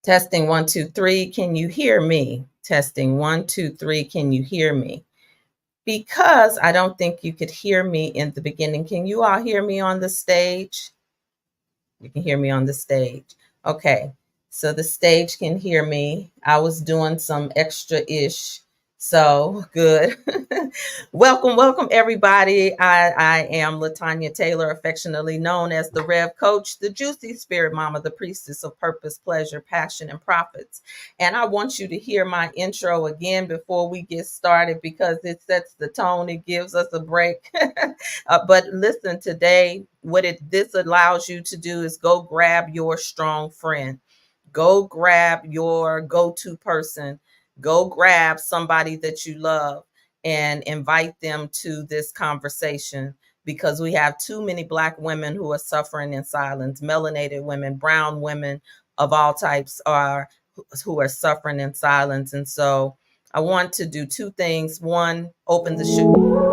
Testing 1, 2, 3. Can you hear me? Testing 1, 2, 3. Can you hear me? Because I don't think you could hear me in the beginning. Can you all hear me on the stage? You can hear me on the stage. Okay. So the stage can hear me. I was doing some extra-ish. So good. Welcome, everybody. I am Latanya Taylor, affectionately known as the Rev Coach, the Juicy Spirit Mama, the Priestess of Purpose, Pleasure, Passion, and Profits. And I want you to hear my intro again before we get started because it sets the tone. It gives us a break. But listen, today, this allows you to do is go grab your strong friend. Go grab your go-to person. Go grab somebody that you love and invite them to this conversation because we have too many Black women who are suffering in silence. Melanated women, brown women of all types who are suffering in silence. And so I want to do two things. One, open the show.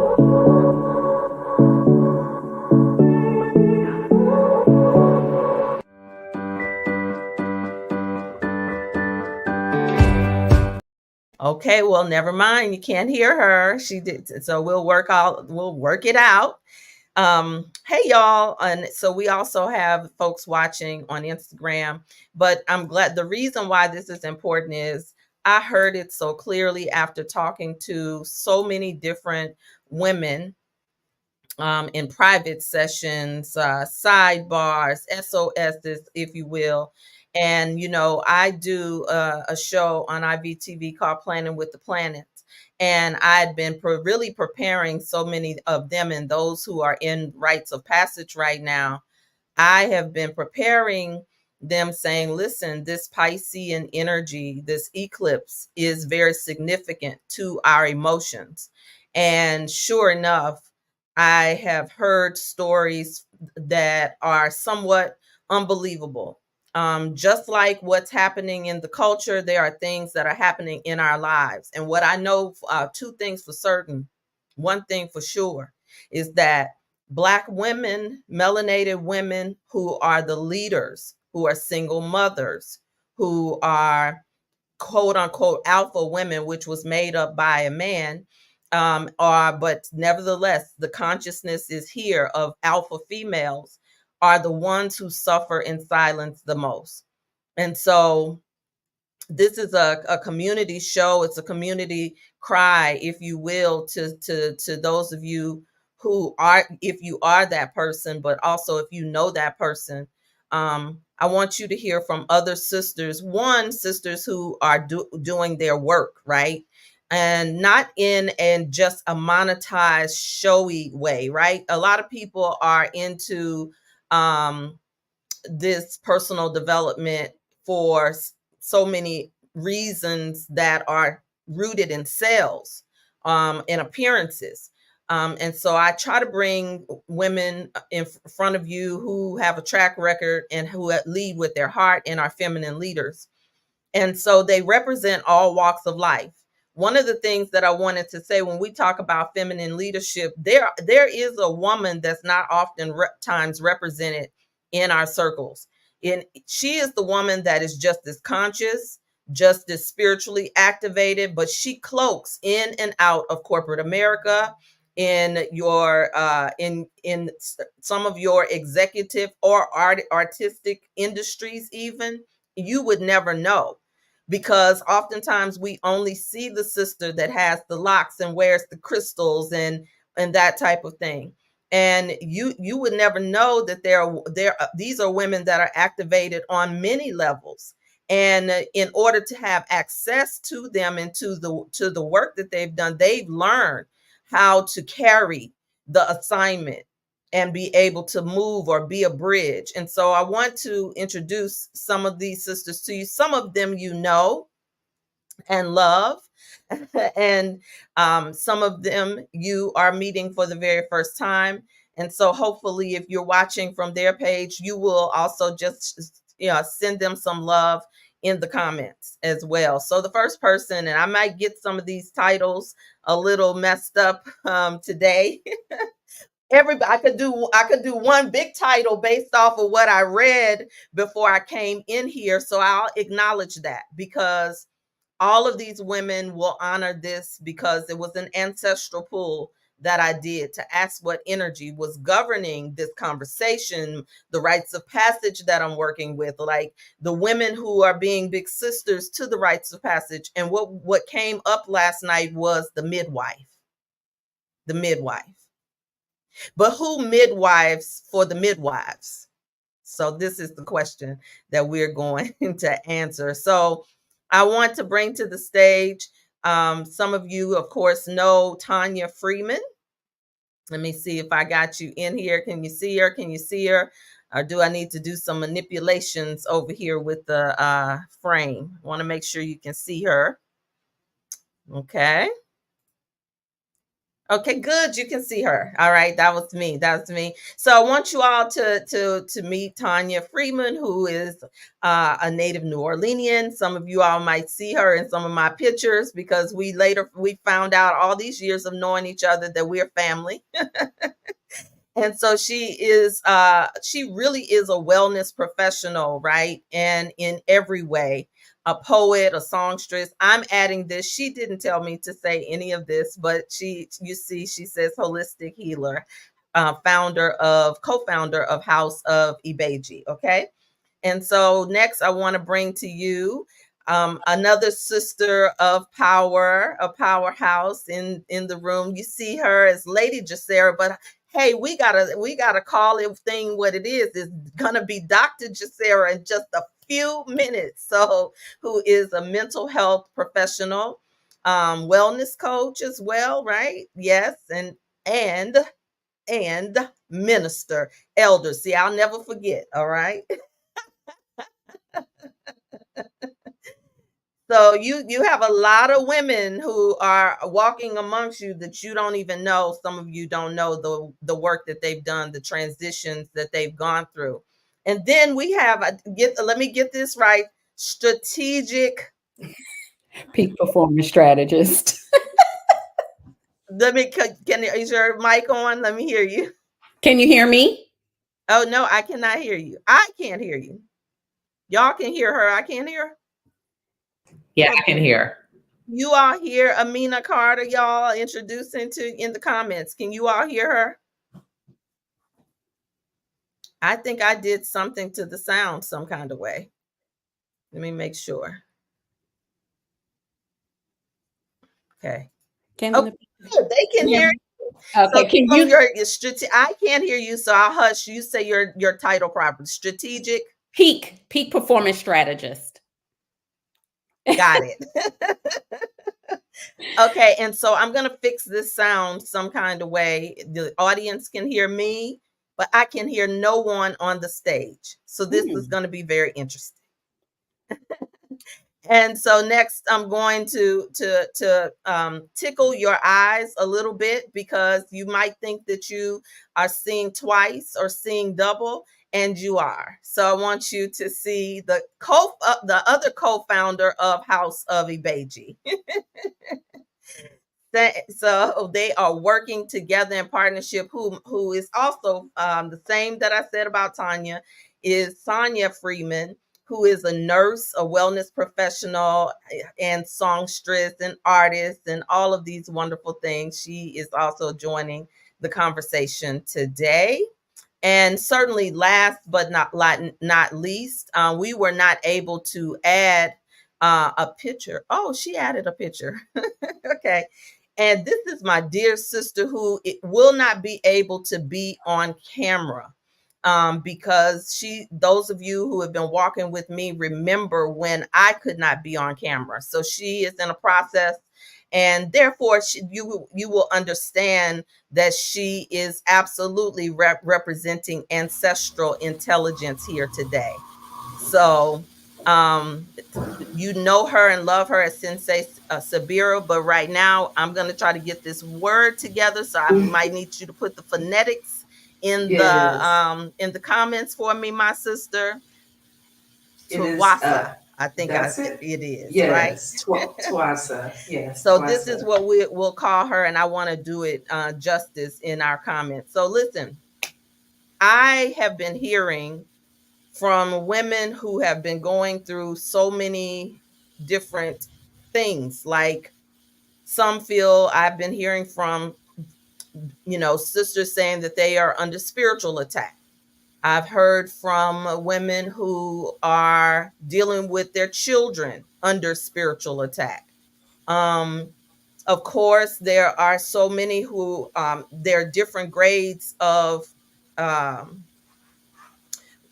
Okay, well, never mind. You can't hear her. She did. So we'll work it out. Hey y'all. And so we also have folks watching on Instagram, but I'm glad the reason why this is important is I heard it so clearly after talking to so many different women in private sessions, sidebars, SOSs, if you will. And, I do a show on IVTV called Planning with the Planets. And I'd been really preparing so many of them and those who are in rites of passage right now. I have been preparing them saying, listen, this Piscean energy, this eclipse is very significant to our emotions. And sure enough, I have heard stories that are somewhat unbelievable. Just like what's happening in the culture, there are things that are happening in our lives. And what I know, two things for certain, one thing for sure, is that Black women, melanated women who are the leaders, who are single mothers, who are quote unquote alpha women, which was made up by a man, but nevertheless, the consciousness is here of alpha females are the ones who suffer in silence the most. And so this is a community show. It's a community cry, if you will, to those of you who are, if you are that person, but also if you know that person. I want you to hear from other sisters, sisters who are doing their work, right? And not in just a monetized, showy way, right? A lot of people are into this personal development for so many reasons that are rooted in sales and appearances. And so I try to bring women in front of you who have a track record and who lead with their heart and are feminine leaders. And so they represent all walks of life. One of the things that I wanted to say when we talk about feminine leadership, there is a woman that's not often times represented in our circles. And she is the woman that is just as conscious, just as spiritually activated, but she cloaks in and out of corporate America, in your in some of your executive or artistic industries. Even you would never know, because oftentimes we only see the sister that has the locks and wears the crystals and that type of thing. And you would never know that these are women that are activated on many levels. And in order to have access to them and to the work that they've done, they've learned how to carry the assignment and be able to move or be a bridge. And so I want to introduce some of these sisters to you. Some of them you know and love, and some of them you are meeting for the very first time. And so hopefully if you're watching from their page, you will also just send them some love in the comments as well. So the first person, and I might get some of these titles a little messed up today. Everybody, I could do one big title based off of what I read before I came in here. So I'll acknowledge that, because all of these women will honor this, because it was an ancestral pull that I did to ask what energy was governing this conversation, the rites of passage that I'm working with, like the women who are being big sisters to the rites of passage. And what came up last night was the midwife. The midwife. But who midwives for the midwives? So this is the question that we're going to answer. So I want to bring to the stage, some of you, of course, know Tanya Freeman. Let me see if I got you in here. Can you see her? Can you see her? Or do I need to do some manipulations over here with the frame? I want to make sure you can see her. Okay. Okay, good. You can see her. All right, that was me. That was me. So I want you all to meet Tanya Freeman, who is a native New Orleanian. Some of you all might see her in some of my pictures, because we found out all these years of knowing each other that we're family. And so she really is a wellness professional, right? And in every way, a poet, a songstress. I'm adding this. She didn't tell me to say any of this, but she says holistic healer, co-founder of House of Ibeji. Okay. And so next I want to bring to you another sister of power, a powerhouse in the room. You see her as Lady Jacera, but hey, we gotta call it thing what it is. It's gonna be Dr. Jacera in just a few minutes. So, who is a mental health professional, wellness coach as well, right? Yes, and minister, elder. See, I'll never forget. All right. So you have a lot of women who are walking amongst you that you don't even know. Some of you don't know the work that they've done, the transitions that they've gone through. And then we have let me get this right, strategic peak performance strategist. Is your mic on? Let me hear you. Can you hear me? Oh no, I cannot hear you. I can't hear you. Y'all can hear her. I can't hear her. Yeah, I can hear. You all hear Amina Carter, y'all introducing in the comments. Can you all hear her? I think I did something to the sound some kind of way. Let me make sure. Okay. They can hear you. Okay, so I can't hear you, so I'll hush. You say your title properly. Strategic peak performance strategist. Got it. Okay, and so I'm going to fix this sound some kind of way. The audience can hear me, but I can hear no one on the stage. So this is going to be very interesting. And so next, I'm going to tickle your eyes a little bit, because you might think that you are seeing twice or seeing double, and you are. So I want you to see the other co-founder of House of Ibeji. So they are working together in partnership. Who is also the same that I said about Tanya is Sonia Freeman, who is a nurse, a wellness professional, and songstress and artist, and all of these wonderful things. She is also joining the conversation today. And certainly last but not least, we were not able to add a picture. Oh, she added a picture. Okay. And this is my dear sister who will not be able to be on camera. because those of you who have been walking with me remember when I could not be on camera. So she is in a process, and therefore you will understand that she is absolutely representing ancestral intelligence here today. So you know her and love her as Sensei Sabira, but right now I'm going to try to get this word together. So I might need you to put the phonetics Yes. in the comments for me, my sister. It is, Tuwasa, I think that's it. it is, right? Yes. Twasa. Yes. So this is Twasa. what we'll call her, and I want to do it justice in our comments. So listen, I have been hearing from women who have been going through so many different things. Like some feel, I've been hearing from, sisters saying that they are under spiritual attack. I've heard from women who are dealing with their children under spiritual attack. Um, of course, there are so many who, there are different grades of um,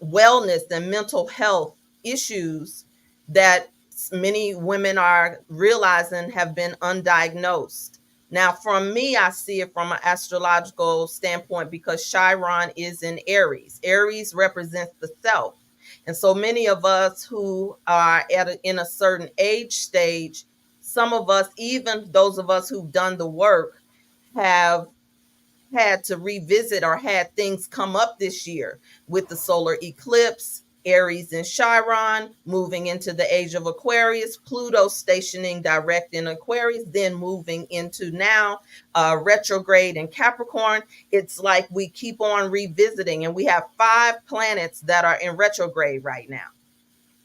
wellness and mental health issues that many women are realizing have been undiagnosed. Now, from me, I see it from an astrological standpoint because Chiron is in Aries. Aries represents the self. And so many of us who are in a certain age stage, some of us, even those of us who've done the work, have had to revisit or had things come up this year with the solar eclipse, Aries and Chiron, moving into the age of Aquarius, Pluto stationing direct in Aquarius, then moving into now retrograde in Capricorn. It's like we keep on revisiting, and we have 5 planets that are in retrograde right now.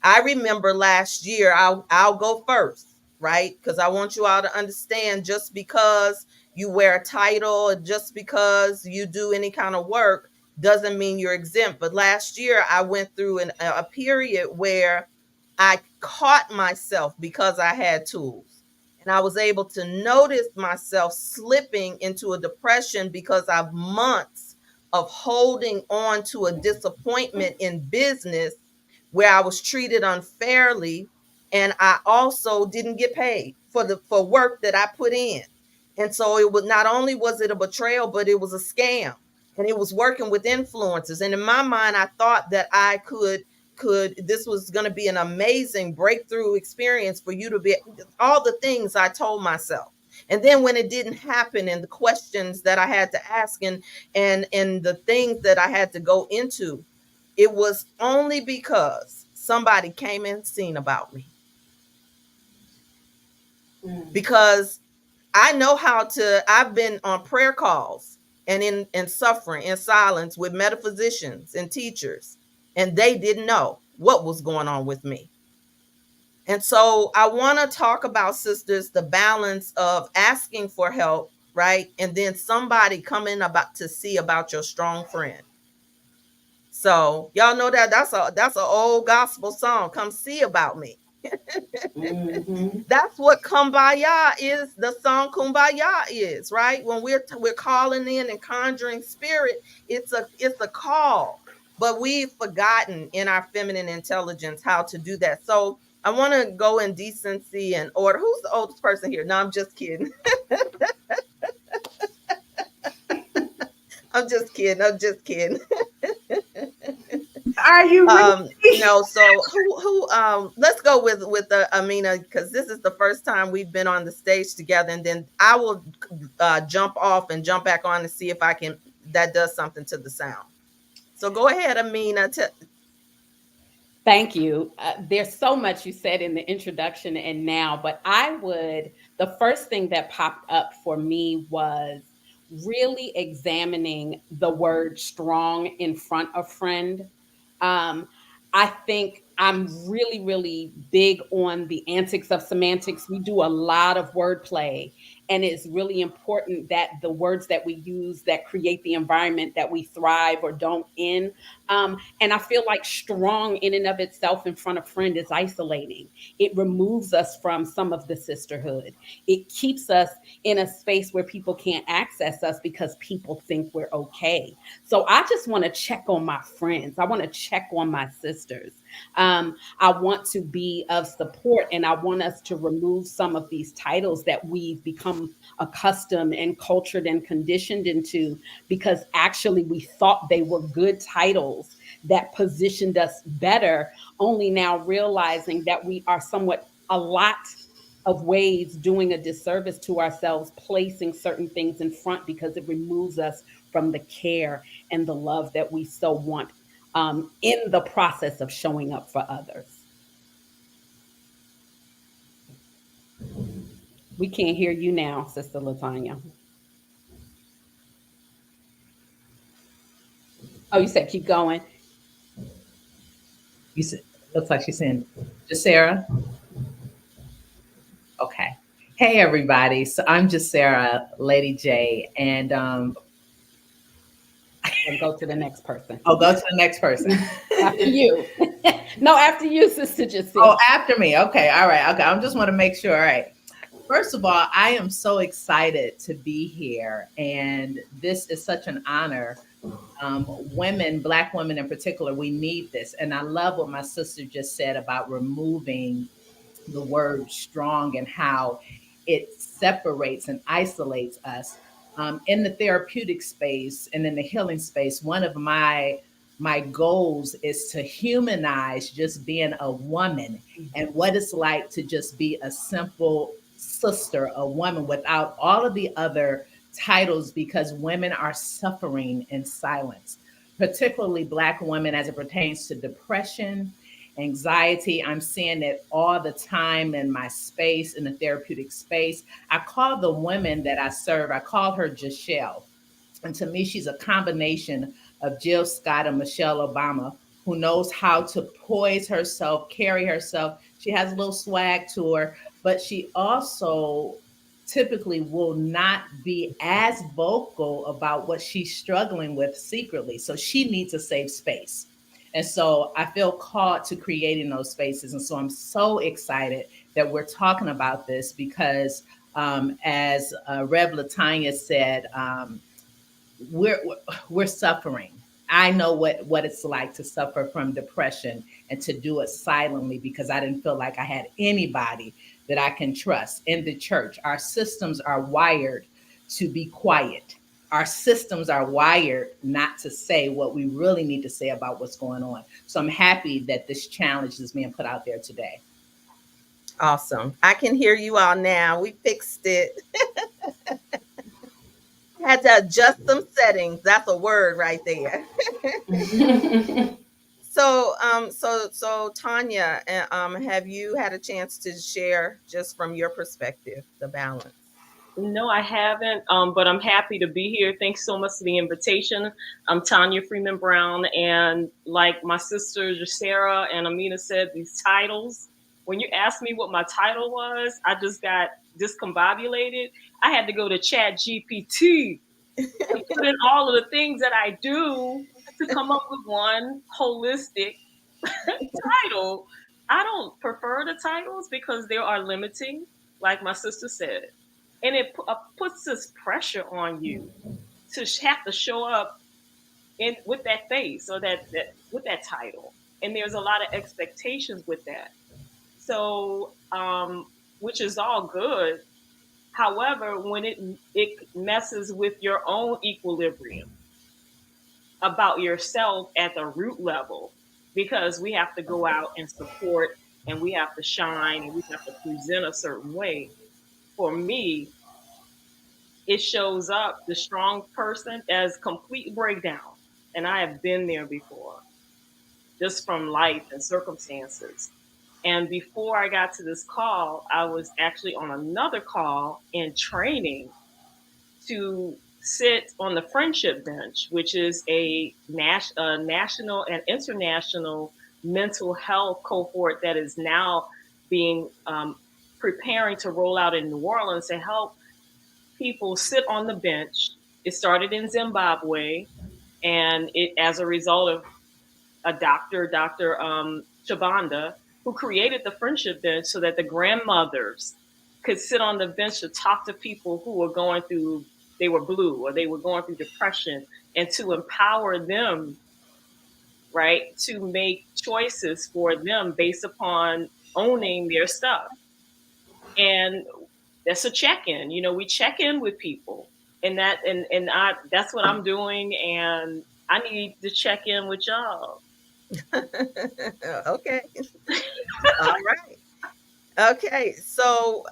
I remember last year, I'll go first, right? Because I want you all to understand, just because you wear a title, just because you do any kind of work, doesn't mean you're exempt. But last year, I went through a period where I caught myself because I had tools. And I was able to notice myself slipping into a depression because of months of holding on to a disappointment in business where I was treated unfairly, and I also didn't get paid for work that I put in. And so it was, not only was it a betrayal, but it was a scam. And it was working with influencers. And in my mind, I thought that I could this was going to be an amazing breakthrough experience for you to be all the things I told myself. And then when it didn't happen, and the questions that I had to ask, and the things that I had to go into, it was only because somebody came and seen about me. Because I know I've been on prayer calls and in suffering in silence with metaphysicians and teachers, and they didn't know what was going on with me. And so I want to talk about, sisters, the balance of asking for help, right? And then somebody coming about to see about your strong friend. So y'all know that's an old gospel song. Come see about me. That's what Kumbaya is. The song Kumbaya is, right? When we're calling in and conjuring spirit, it's a call. But we've forgotten in our feminine intelligence how to do that. So I want to go in decency and order. Who's the oldest person here? No, I'm just kidding. I'm just kidding. I'm just kidding. Are you really? No, so who let's go with Amina, because this is the first time we've been on the stage together, and then I will jump off and jump back on to see if I can that does something to the sound. So go ahead, Amina. Thank you. There's so much you said in the introduction and now, but the first thing that popped up for me was really examining the word strong in front of friend. I think I'm really, really big on the antics of semantics. We do a lot of wordplay, and it's really important that the words that we use that create the environment that we thrive or don't in. And I feel like strong in and of itself in front of friend is isolating. It removes us from some of the sisterhood. It keeps us in a space where people can't access us because people think we're okay. So I just want to check on my friends. I want to check on my sisters. I want to be of support, and I want us to remove some of these titles that we've become accustomed and cultured and conditioned into because actually we thought they were good titles that positioned us better, only now realizing that we are somewhat a lot of ways doing a disservice to ourselves, placing certain things in front because it removes us from the care and the love that we so want in the process of showing up for others. We can't hear you now, Sister Latanya. Oh, you said keep going. You said, looks like she's saying, just Sarah. Okay. Hey, everybody. So I'm just Sarah, Lady J, and And go to the next person. I'll go to the next person. After you. No, after you, Sister Jackie. Oh, after me. Okay. All right. Okay. I just want to make sure. All right. First of all, I am so excited to be here, and this is such an honor. Women, Black women in particular, we need this. And I love what my sister just said about removing the word strong and how it separates and isolates us. In the therapeutic space and in the healing space, one of my goals is to humanize just being a woman and what it's like to just be a simple sister, a woman without all of the other titles, because women are suffering in silence, particularly Black women as it pertains to depression, anxiety. I'm seeing it all the time in my space, in the therapeutic space. I call the women that I serve, I call her Jashelle. And to me, she's a combination of Jill Scott and Michelle Obama, who knows how to poise herself, carry herself. She has a little swag to her, but she also typically will not be as vocal about what she's struggling with secretly. So she needs a safe space. And so I feel called to creating those spaces. And so I'm so excited that we're talking about this because, as Rev Latanya said, we're we're suffering. I know what it's like to suffer from depression and to do it silently because I didn't feel like I had anybody that I can trust in the church. Our systems are wired to be quiet. Our systems are wired not to say what we really need to say about what's going on. So I'm happy that this challenge is being put out there today. Awesome. I can hear you all now. We fixed it. Had to adjust some settings. That's a word right there. So Tanya, have you had a chance to share just from your perspective the balance? No, I haven't, but I'm happy to be here. Thanks so much for the invitation. I'm Tanya Freeman Brown, and like my sisters Sarah and Amina said, these titles, when you asked me what my title was, I just got discombobulated. I had to go to Chat GPT and put in all of the things that I do to come up with one holistic title. I don't prefer the titles because they are limiting, like my sister said, and it puts this pressure on you to have to show up in with that face or that with that title, and there's a lot of expectations with that. So, which is all good. However, when it messes with your own equilibrium about yourself at the root level, because we have to go out and support and we have to shine and we have to present a certain way. For me, it shows up the strong person as complete breakdown. And I have been there before, just from life and circumstances. And before I got to this call, I was actually on another call in training to sit on the friendship bench, which is a national and international mental health cohort that is now being preparing to roll out in New Orleans to help people sit on the bench. It started in Zimbabwe, and it as a result of a Dr. Shabanda, who created the friendship bench so that the grandmothers could sit on the bench to talk to people who were going through, they were blue or they were going through depression, and to empower them, right, to make choices for them based upon owning their stuff. And that's a check-in. We check in with people, and I that's what I'm doing, and I need to check in with y'all. Okay. All right. Okay, so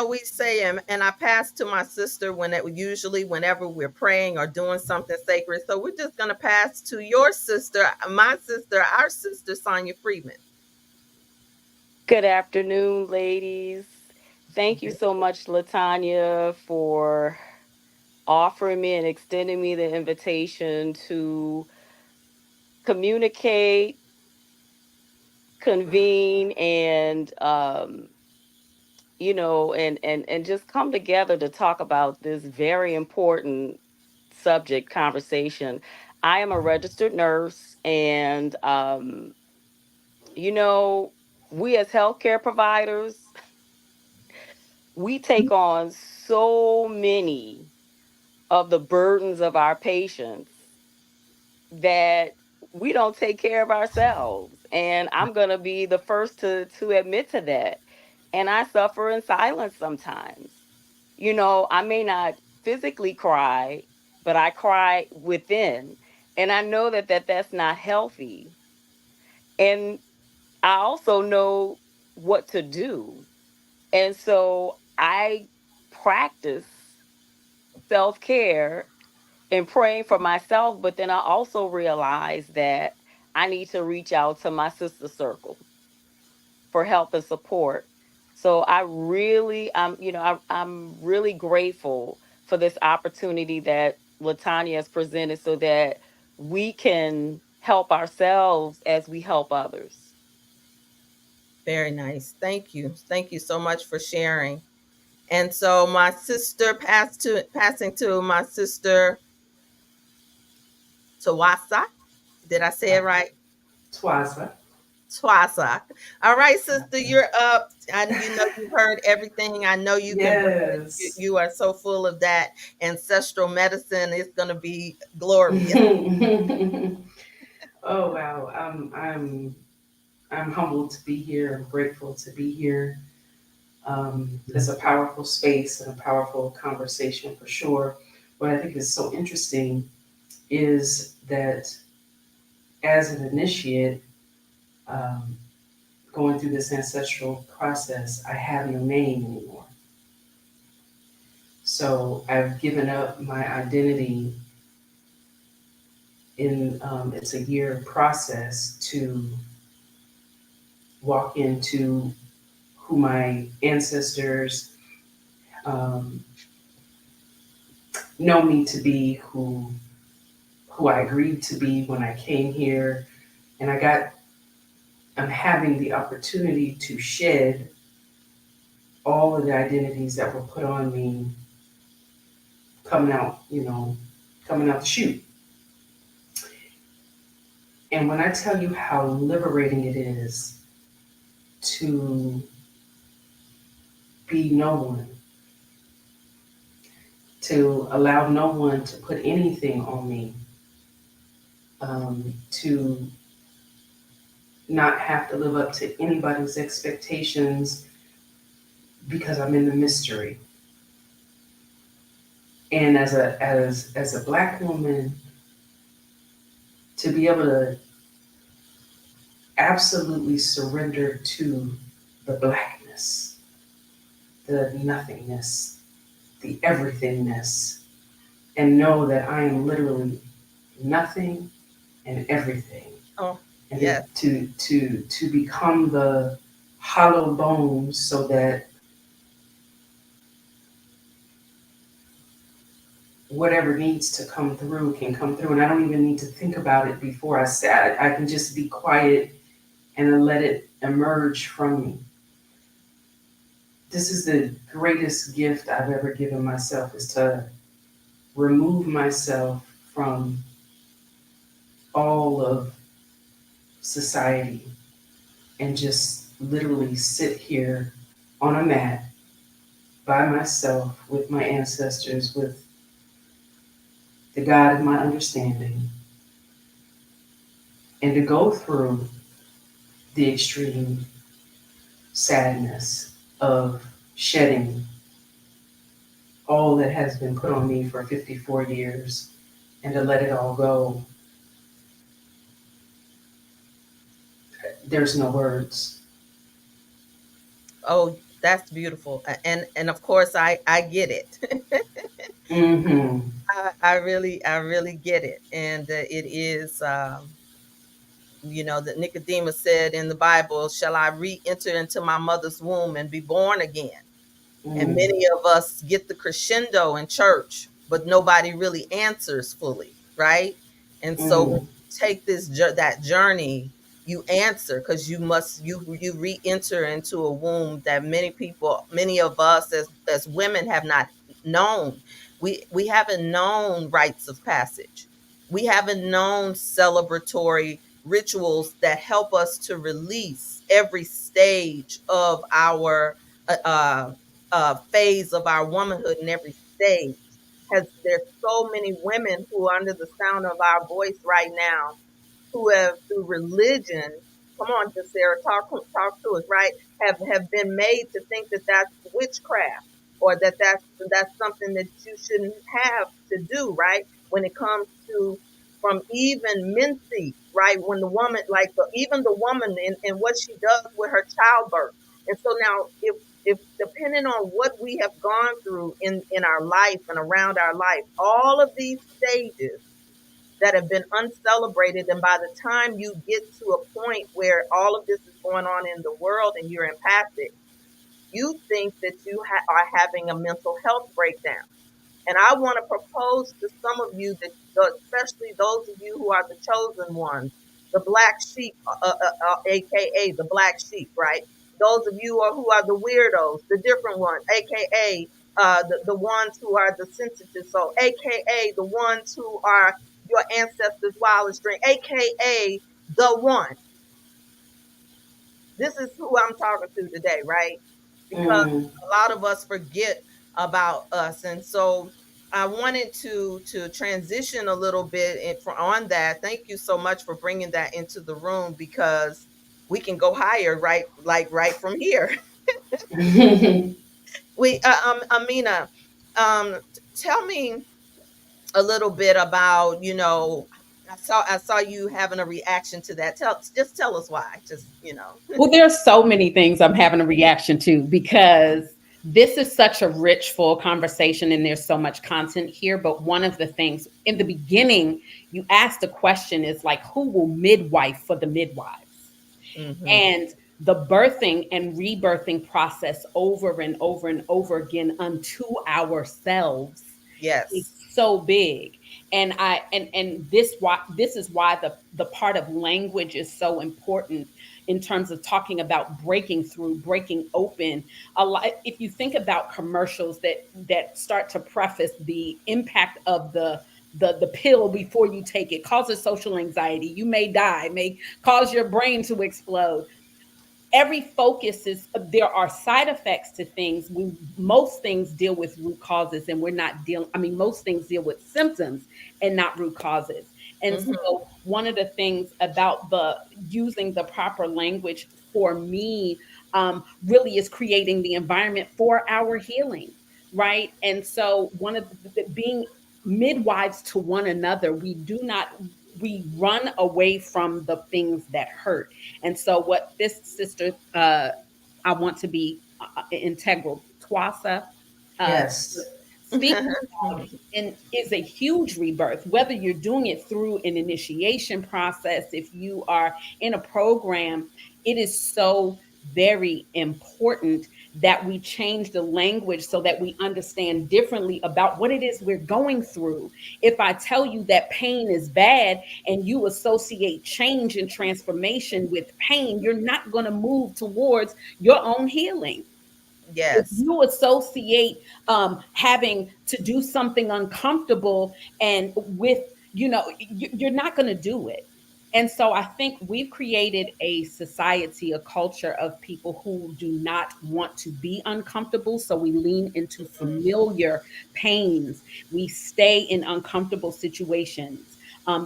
we say, and I pass to my sister usually whenever we're praying or doing something sacred. So we're just gonna pass to your sister, my sister, our sister, Sonia Freeman. Good afternoon, ladies. Thank you so much, Latanya, for offering me and extending me the invitation to communicate, convene, and and just come together to talk about this very important subject conversation. I am a registered nurse, and you know, we as healthcare providers, we take on so many of the burdens of our patients that we don't take care of ourselves. And I'm going to be the first to admit to that. And I suffer in silence sometimes. I may not physically cry, but I cry within. And I know that's not healthy. And I also know what to do. And so I practice self care and praying for myself, but then I also realize that I need to reach out to my sister circle for help and support. So I'm really grateful for this opportunity that Latanya has presented so that we can help ourselves as we help others. Very nice. Thank you. Thank you so much for sharing. And so my sister passing to my sister Tawasa. Did I say it right? Twaza. Twasa. All right, sister, you're up. And you've heard everything. I know you can bring it. Yes. You are so full of that ancestral medicine. It's going to be glorious. Oh wow. I'm humbled to be here. I'm grateful to be here. It's a powerful space and a powerful conversation for sure. What I think is so interesting is that as an initiate, um, going through this ancestral process, I have no name anymore. So I've given up my identity in it's a year process to walk into who my ancestors um, know me to be, who I agreed to be when I came here, and I'm having the opportunity to shed all of the identities that were put on me coming out, coming out the chute. And when I tell you how liberating it is to be no one, to allow no one to put anything on me, to not have to live up to anybody's expectations because I'm in the mystery. And as a Black woman, to be able to absolutely surrender to the Blackness, the nothingness, the everythingness, and know that I am literally nothing and everything. Oh, and yes. to become the hollow bones so that whatever needs to come through can come through, and I don't even need to think about it before I say it. I can just be quiet and to let it emerge from me. This is the greatest gift I've ever given myself, is to remove myself from all of society and just literally sit here on a mat by myself with my ancestors, with the God of my understanding, and to go through the extreme sadness of shedding all that has been put on me for 54 years and to let it all go. There's no words. Oh, that's beautiful. And of course I get it. Mm-hmm. I really get it. And it is, that Nicodemus said in the Bible, shall I re-enter into my mother's womb and be born again? And Mm. many of us get the crescendo in church, but nobody really answers fully, right? And so when Mm. you take that journey, you answer, because you re-enter into a womb that many of us as women have not known. We haven't known rites of passage. We haven't known celebratory rituals that help us to release every stage of our phase of our womanhood in every stage. There's so many women who are under the sound of our voice right now, who have, through religion, come on, Sarah, talk to us, right? Have been made to think that that's witchcraft, or that's something that you shouldn't have to do, right? When it comes to, from even mincy, right? When the woman, like even the woman and what she does with her childbirth. And so now, if depending on what we have gone through in our life and around our life, all of these stages that have been uncelebrated. And by the time you get to a point where all of this is going on in the world and you're empathic, you think that you are having a mental health breakdown. And I want to propose to some of you that, especially those of you who are the chosen ones, the black sheep, aka the black sheep, right? Those of you who are the weirdos, the different ones, aka the ones who are the sensitive soul, aka the ones who are your ancestors' wildest dream, aka the one. This is who I'm talking to today, right? Because Mm. a lot of us forget about us. And so I wanted to transition a little bit on that. Thank you so much for bringing that into the room, because we can go higher, right? Like right from here. Amina, tell me a little bit about, I saw you having a reaction to that. Tell us why. Well, there's so many things I'm having a reaction to, because this is such a rich, full conversation and there's so much content here. But one of the things in the beginning, you asked a question, is like, who will midwife for the midwives? Mm-hmm. And the birthing and rebirthing process over and over and over again unto ourselves is Yes. so big. And this is why the part of language is so important in terms of talking about breaking through, breaking open. A lot, if you think about commercials that start to preface the impact of the pill before you take it, causes social anxiety, you may die, may cause your brain to explode. Every focus is, there are side effects to things. Most things deal with root causes, and we're not dealing, I mean, most things deal with symptoms and not root causes. And Mm-hmm. so one of the things about the using the proper language for me, really is creating the environment for our healing, right? And so one of being midwives to one another, we run away from the things that hurt. And so, what this sister, I want to be integral, Twasa, uh, Yes. speaks about, and is a huge rebirth, whether you're doing it through an initiation process, if you are in a program, it is so very important that we change the language so that we understand differently about what it is we're going through. If I tell you that pain is bad and you associate change and transformation with pain, you're not going to move towards your own healing. If Yes. you associate having to do something uncomfortable and with, you're not going to do it. And so I think we've created a society, a culture of people who do not want to be uncomfortable. So we lean into familiar pains. We stay in uncomfortable situations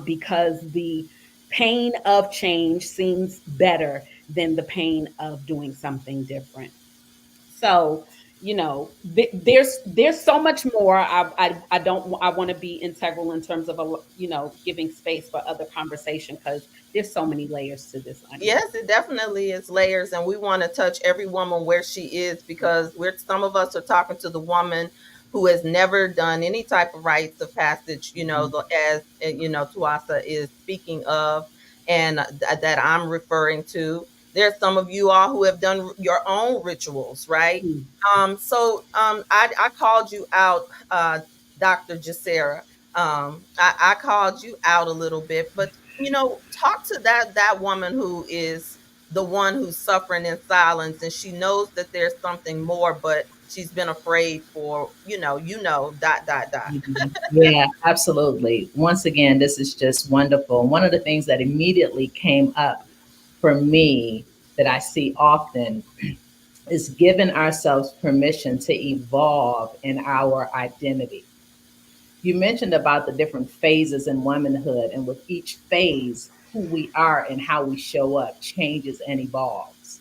because the pain of change seems better than the pain of doing something different. So, there's so much more. I don't, I want to be integral in terms of giving space for other conversation, because there's so many layers to this onion. Yes, it definitely is layers, and we want to touch every woman where she is, because we're some of us are talking to the woman who has never done any type of rites of passage, as Tuasa is speaking of, and that I'm referring to. There's some of you all who have done your own rituals, right? Mm. I called you out, Dr. Jacera. I called you out a little bit, but talk to that woman who is the one who's suffering in silence, and she knows that there's something more, but she's been afraid for dot dot dot. Yeah, absolutely. Once again, this is just wonderful. One of the things that immediately came up for me that I see often is giving ourselves permission to evolve in our identity. You mentioned about the different phases in womanhood, and with each phase, who we are and how we show up changes and evolves.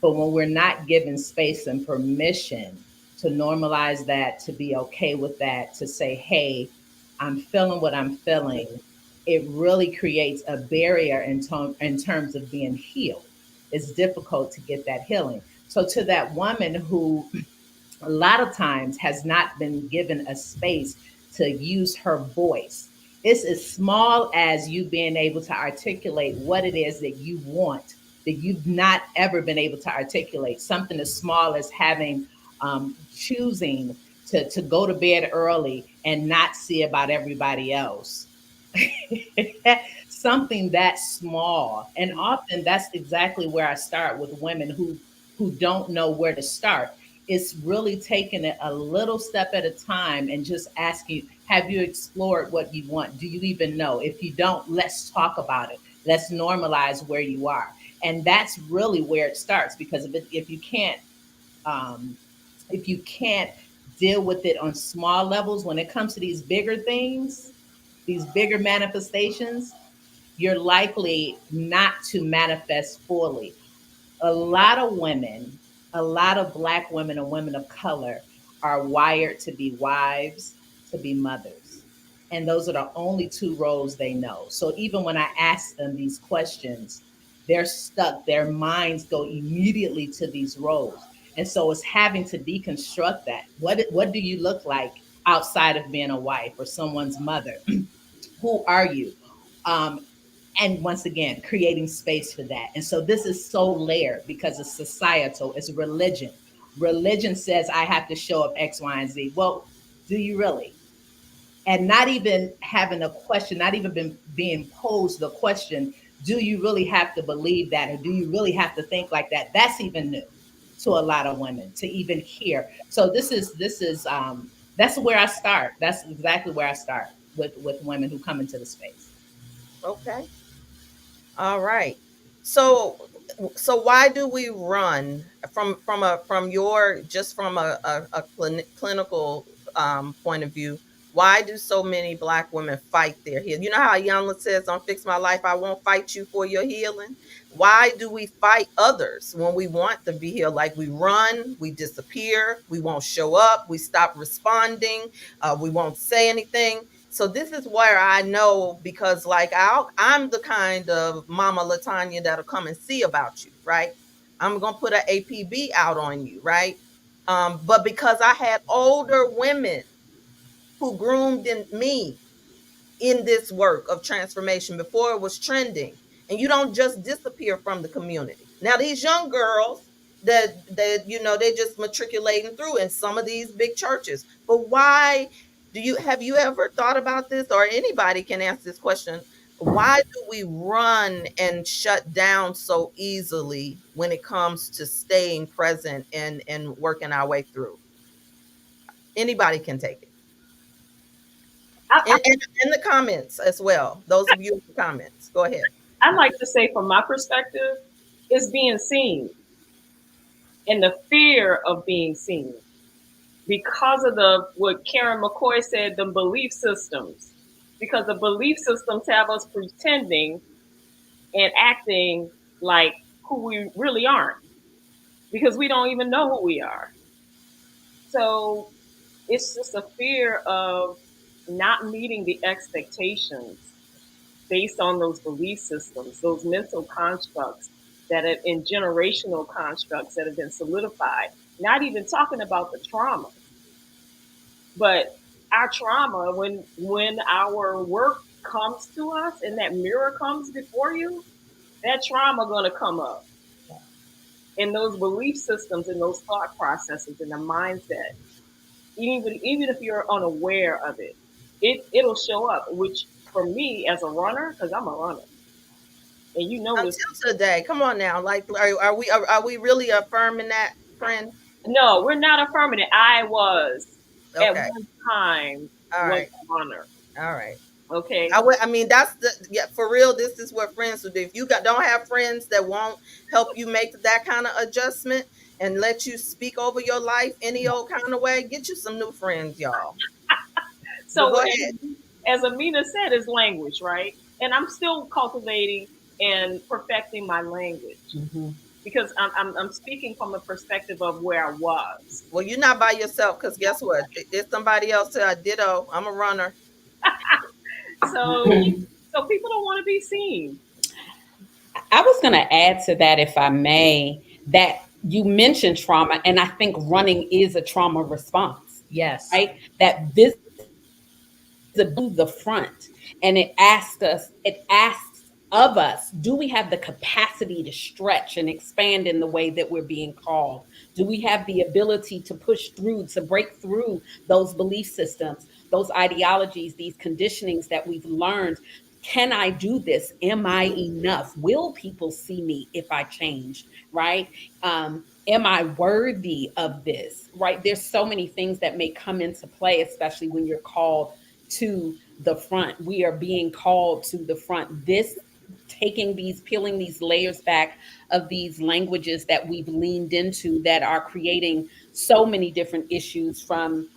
But when we're not given space and permission to normalize that, to be okay with that, to say, hey, I'm feeling what I'm feeling, it really creates a barrier in terms of being healed. It's difficult to get that healing. So, to that woman who a lot of times has not been given a space to use her voice. It's as small as you being able to articulate what it is that you want, that you've not ever been able to articulate. Something as small as having choosing to go to bed early and not see about everybody else. Something that small. And often that's exactly where I start with women who don't know where to start. It's really taking it a little step at a time and just asking, have you explored what you want? Do you even know? If you don't, let's talk about it. Let's normalize where you are. And that's really where it starts, because um, if you can't deal with it on small levels, when it comes to these bigger things, these bigger manifestations, you're likely not to manifest fully. A lot of women, a lot of Black women and women of color are wired to be wives, to be mothers. And those are the only two roles they know. So even when I ask them these questions, they're stuck. Their minds go immediately to these roles. And so it's having to deconstruct that. What do you look like outside of being a wife or someone's mother? Who are you? Um, and once again, creating space for that. And so this is so layered because it's societal, it's religion. Religion says I have to show up X, Y, and Z. Well, do you really? And not even having a question, not even being posed the question, do you really have to believe that? Or do you really have to think like that? That's even new to a lot of women to even hear. So that's where I start. That's exactly where I start with women who come into the space. Okay. All right. So why do we run from your just from a clinical point of view? Why do so many Black women fight their healing? You know how Iyanla says on Fix My Life, I won't fight you for your healing. Why do we fight others when we want to be healed? Like, we run, we disappear, we won't show up, we stop responding, we won't say anything. So this is where I know, because like I'm the kind of Mama Latanya that'll come and see about you, right? I'm gonna put an APB out on you, right? But because I had older women who groomed in me in this work of transformation before it was trending, and you don't just disappear from the community. Now these young girls, that they just matriculating through in some of these big churches. But why have you ever thought about this, or anybody can answer this question? Why do we run and shut down so easily when it comes to staying present and working our way through? Anybody can take it. I, In the comments as well. Those of you in the comments, go ahead. I like to say, from my perspective, is being seen and the fear of being seen because of the what Karen McCoy said, the belief systems. Because the belief systems have us pretending and acting like who we really aren't, because we don't even know who we are. So it's just a fear of not meeting the expectations based on those belief systems, those mental constructs that have in generational constructs that have been solidified. Not even talking about the trauma, but our trauma, when our work comes to us and that mirror comes before you, that trauma gonna come up. And those belief systems and those thought processes and the mindset, even if you're unaware of it, it'll show up. Which for me as a runner, because I'm a runner, and you know this. Until today, come on now. Like, are we really affirming that, friend? No, we're not affirming it. I was at Okay. one time All was right. a runner. All right. Okay. I mean, that's for real. This is what friends would do. If you don't have friends that won't help you make that kind of adjustment and let you speak over your life any old kind of way, get you some new friends, y'all. But So go ahead. as Amina said, is language, right? And I'm still cultivating and perfecting my language. Mm-hmm. Because I'm speaking from a perspective of where I was. Well, you're not by yourself, because guess what? There's somebody else that I ditto. I'm a runner. So so people don't want to be seen. I was going to add to that, if I may, that you mentioned trauma, and I think running is a trauma response. Yes. Right? That this the front, and it asks of us, do we have the capacity to stretch and expand in the way that we're being called? Do we have the ability to push through, to break through those belief systems, those ideologies, these conditionings that we've learned? Can I do this? Am I enough? Will people see me if I change? Right? Am I worthy of this? Right? There's so many things that may come into play, especially when you're called to the front. We are being called to the front. This peeling these layers back of these languages that we've leaned into that are creating so many different issues, from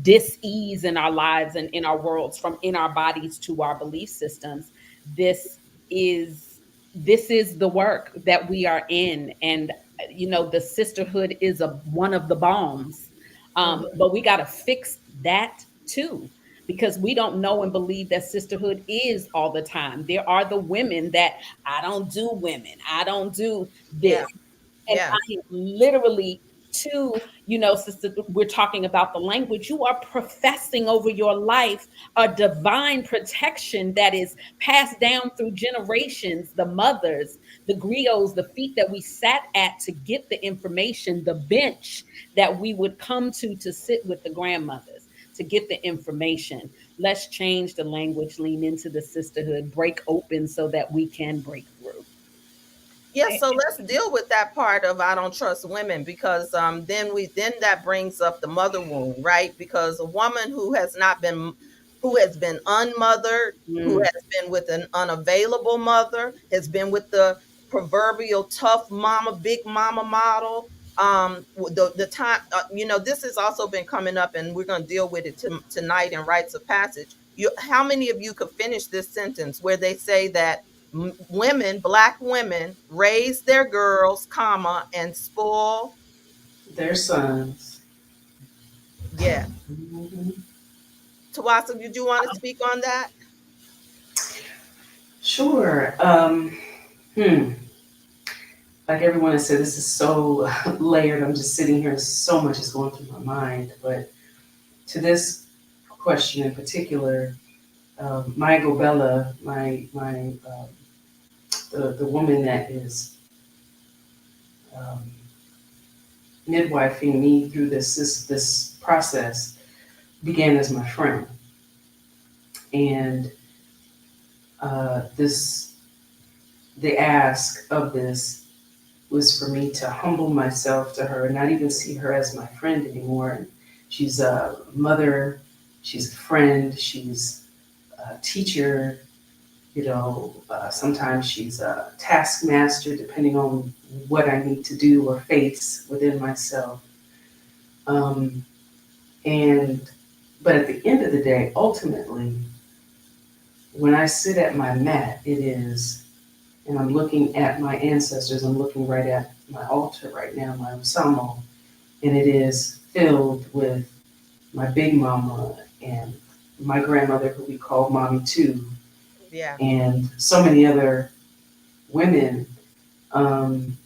dis-ease in our lives and in our worlds, from in our bodies to our belief systems. This is the work that we are in. And the sisterhood is one of the balms. But we got to fix that too, because we don't know and believe that sisterhood is all the time. There are the women that, I don't do women, I don't do Yeah. this. And Yeah. I am literally, sister, we're talking about the language. You are professing over your life a divine protection that is passed down through generations, the mothers, the griots, the feet that we sat at to get the information, the bench that we would come to sit with the grandmothers to get the information. Let's change the language, lean into the sisterhood, break open so that we can break through. Yeah, so let's deal with that part of I don't trust women, because then that brings up the mother wound, right? Because a woman who has been unmothered, who Mm. has been with an unavailable mother, has been with the proverbial tough mama, big mama model. The time, this has also been coming up, and we're going to deal with it tonight in Rites of Passage. How many of you could finish this sentence where they say that women, black women, raise their girls, comma, and spoil Their sons. Yeah. Mhm. Tawasa, did you want to speak on that? Sure. Like everyone has said, this is so layered. I'm just sitting here, so much is going through my mind. But to this question in particular, my Gobella, the woman that is um, midwifing me through this process began as my friend, and this the ask of this was for me to humble myself to her and not even see her as my friend anymore. And she's a mother, she's a friend, she's a teacher. Sometimes she's a taskmaster, depending on what I need to do or face within myself. Um, and but at the end of the day, ultimately, when I sit at my mat, it is, and I'm looking at my ancestors. I'm looking right at my altar right now, my Osamo, and it is filled with my big mama and my grandmother, who we called mommy too, Yeah. and so many other women um,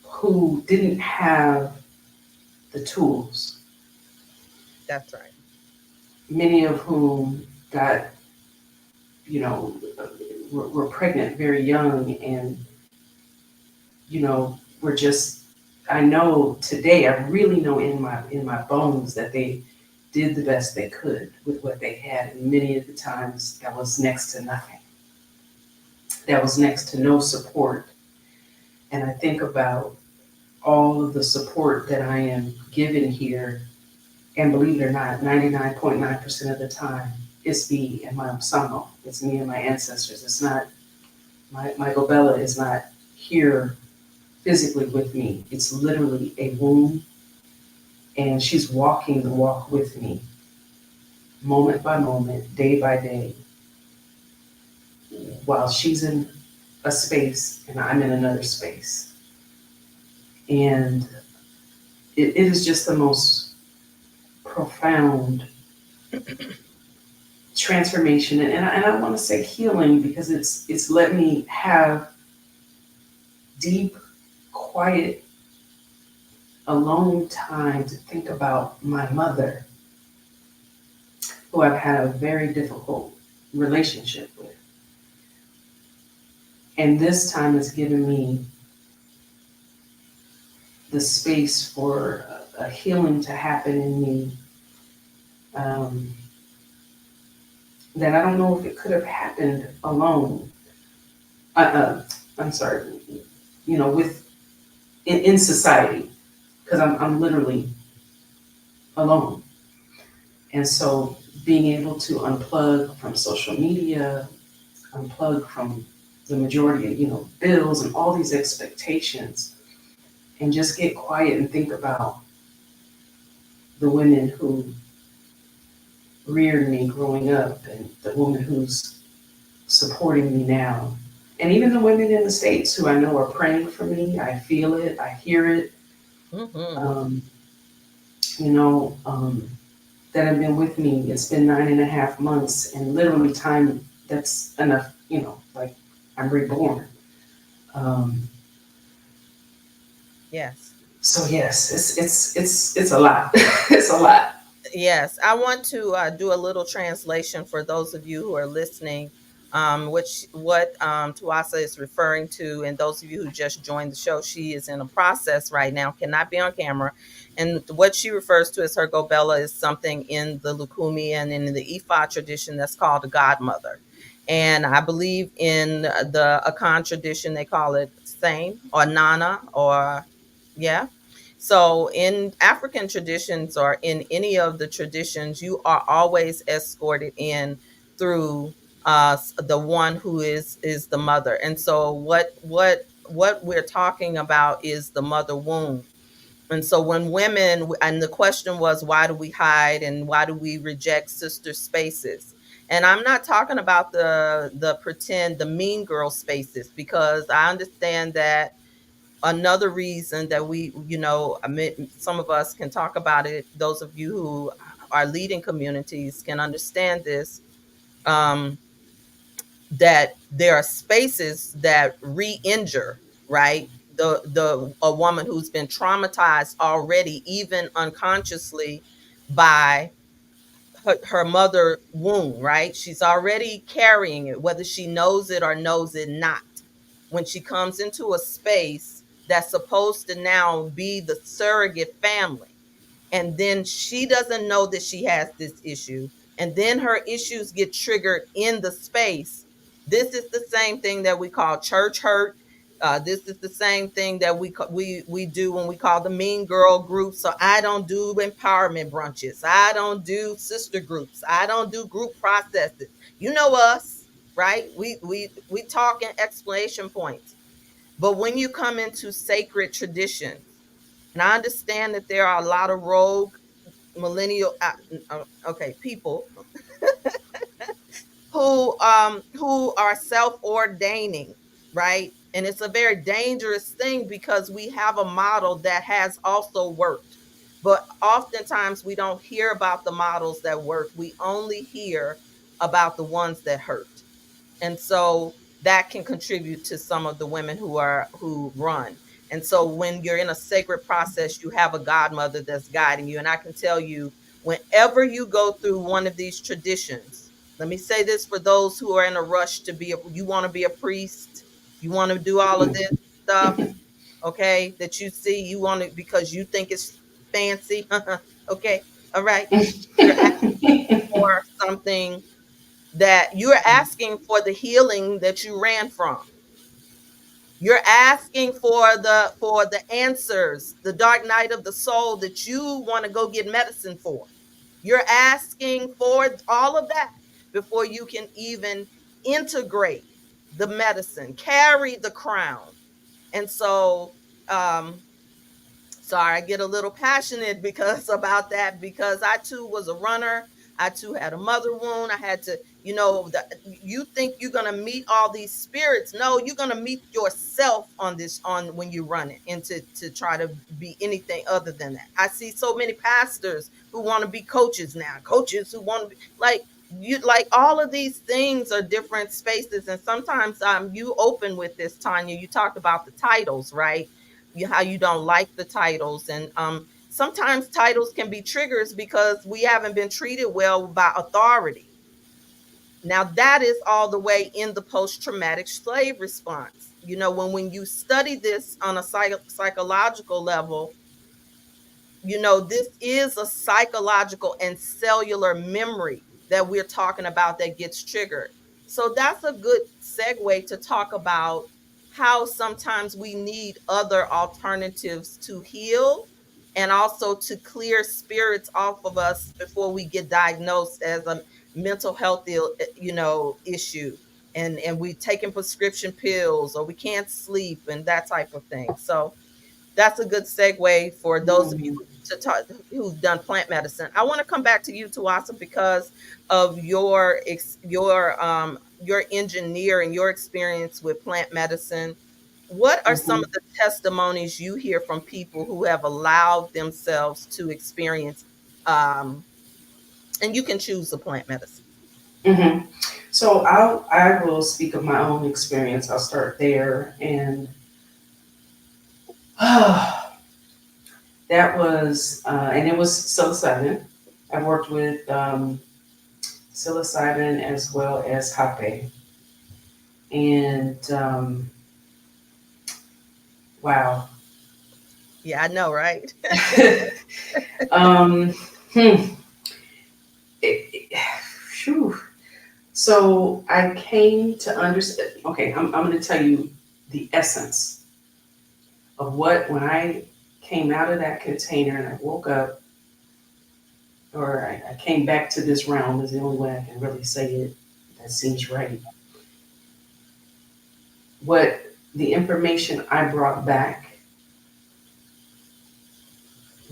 who didn't have the tools, That's right. many of whom got, you know, were pregnant very young, and, were just, I know today, I really know in my bones that they did the best they could with what they had. And many of the times that was next to nothing. That was next to no support. And I think about all of the support that I am given here. And believe it or not, 99.9% of the time, it's me and my Osamo. It's me and my ancestors. It's not, my Gobella is not here physically with me. It's literally a womb, and she's walking the walk with me, moment by moment, day by day, while she's in a space and I'm in another space. And it is just the most profound transformation, and I want to say healing, because it's let me have deep, quiet, alone time to think about my mother, who I've had a very difficult relationship with. And this time has given me the space for a healing to happen in me, um, that I don't know if it could have happened alone. I'm sorry, with in society, because I'm literally alone. And so being able to unplug from social media, unplug from the majority of, bills and all these expectations, and just get quiet and think about the women who reared me growing up, and the woman who's supporting me now. And even the women in the States who I know are praying for me. I feel it, I hear it, Mm-hmm. um, you know, um, that have been with me. It's been 9.5 months, and literally time that's enough, like I'm reborn. Um, Yes. so yes, it's a lot. It's a lot. Yes, I want to do a little translation for those of you who are listening, which what Tuasa is referring to, and those of you who just joined the show. She is in a process right now, cannot be on camera, and what she refers to as her Gobella is something in the Lukumi and in the Ifa tradition that's called a godmother. And I believe in the Akan tradition, they call it same or Nana, or yeah. So in African traditions, or in any of the traditions, you are always escorted in through the one who is the mother. And so what we're talking about is the mother womb. And so when women, and the question was, why do we hide and why do we reject sister spaces? And I'm not talking about the pretend, the mean girl spaces, because I understand that another reason that we, I mean, some of us can talk about it. Those of you who are leading communities can understand this. Um, that there are spaces that re-injure, right? The a woman who's been traumatized already, even unconsciously, by her mother womb, right? She's already carrying it, whether she knows it or knows it not. When she comes into a space that's supposed to now be the surrogate family. And then she doesn't know that she has this issue. And then her issues get triggered in the space. This is the same thing that we call church hurt. This is the same thing that we do when we call the mean girl group. So I don't do empowerment brunches. I don't do sister groups. I don't do group processes. You know us, right? We talk in explanation points. But when you come into sacred traditions, and I understand that there are a lot of rogue millennial okay people who are self-ordaining, right? And it's a very dangerous thing because we have a model that has also worked. But oftentimes we don't hear about the models that work. We only hear about the ones that hurt. And so that can contribute to some of the women who run. And so when you're in a sacred process, you have a godmother that's guiding you. And I can tell you, whenever you go through one of these traditions, let me say this for those who are in a rush to you want to be a priest, you want to do all of this stuff, okay, that you see, you want to, because you think it's fancy. Okay, all right. You're asking for something, that you're asking for the healing that you ran from. You're asking for the answers, the dark night of the soul that you want to go get medicine for. You're asking for all of that before you can even integrate the medicine, carry the crown. And so sorry, I get a little passionate because about that, because I too was a runner. I too had a mother wound. I had to, you think you're gonna meet all these spirits. No, you're gonna meet yourself on when you run it, and to try to be anything other than that. I see so many pastors who want to be coaches now, coaches who want to be like all of these things are different spaces. And sometimes you open with this, Tanya. You talked about the titles, right? How you don't like the titles, and sometimes titles can be triggers because we haven't been treated well by authority. Now that is all the way in the post-traumatic slave response. When you study this on a psychological level, this is a psychological and cellular memory that we're talking about that gets triggered. So that's a good segue to talk about how sometimes we need other alternatives to heal, and also to clear spirits off of us before we get diagnosed as a mental health issue, and we taking prescription pills, or we can't sleep, and that type of thing. So that's a good segue for those of you to talk who've done plant medicine. I want to come back to you, Tuasa, because of your engineer and your experience with plant medicine. What are some of the testimonies you hear from people who have allowed themselves to experience, and you can choose a plant medicine? Mm-hmm. So I will speak of my own experience. I'll start there, and that was and it was psilocybin. I've worked with psilocybin as well as hape, and wow. Yeah, I know, right? um, hmm. Phew. So I came to understand. Okay, I'm going to tell you the essence of when I came out of that container and I woke up, or I came back to this realm, is the only way I can really say it. That seems right. What the information I brought back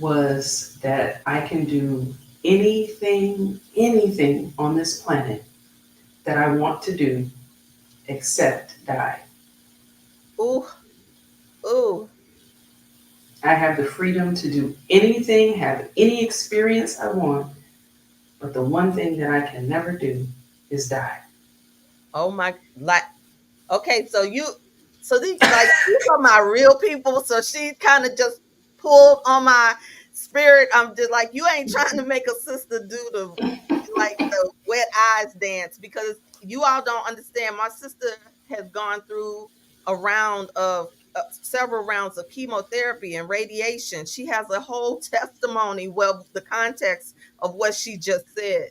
was that I can do anything on this planet that I want to do except die. Ooh, ooh. I have the freedom to do anything, have any experience I want, but the one thing that I can never do is die. Oh my, okay, so these are my real people. So she kind of just pulled on my spirit. I'm just like, you ain't trying to make a sister do the wet eyes dance, because you all don't understand. My sister has gone through a round of several rounds of chemotherapy and radiation. She has a whole testimony, well, the context of what she just said,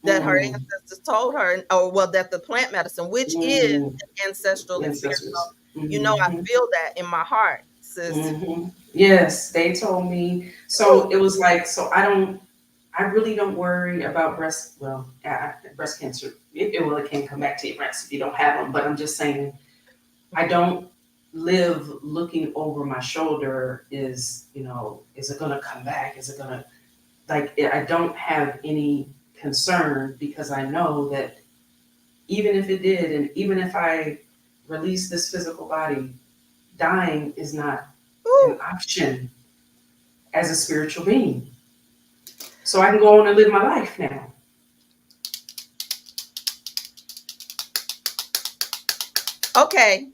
that her Mm, ancestors told her, or well, that the plant medicine, which is mm, an ancestral experience. So, ancestors. I Hmm. feel that in my heart, sis. Hmm. Yes, they told me. Woo. So it was like, so I really don't worry about breast cancer. It can come back to your breast if you don't have them. But I'm just saying, I don't live looking over my shoulder. Is it going to come back? Is it going to, I don't have any concern because I know that even if it did, and even if I release this physical body, dying is not an Woo. option as a spiritual being. So I can go on and live my life now. Okay,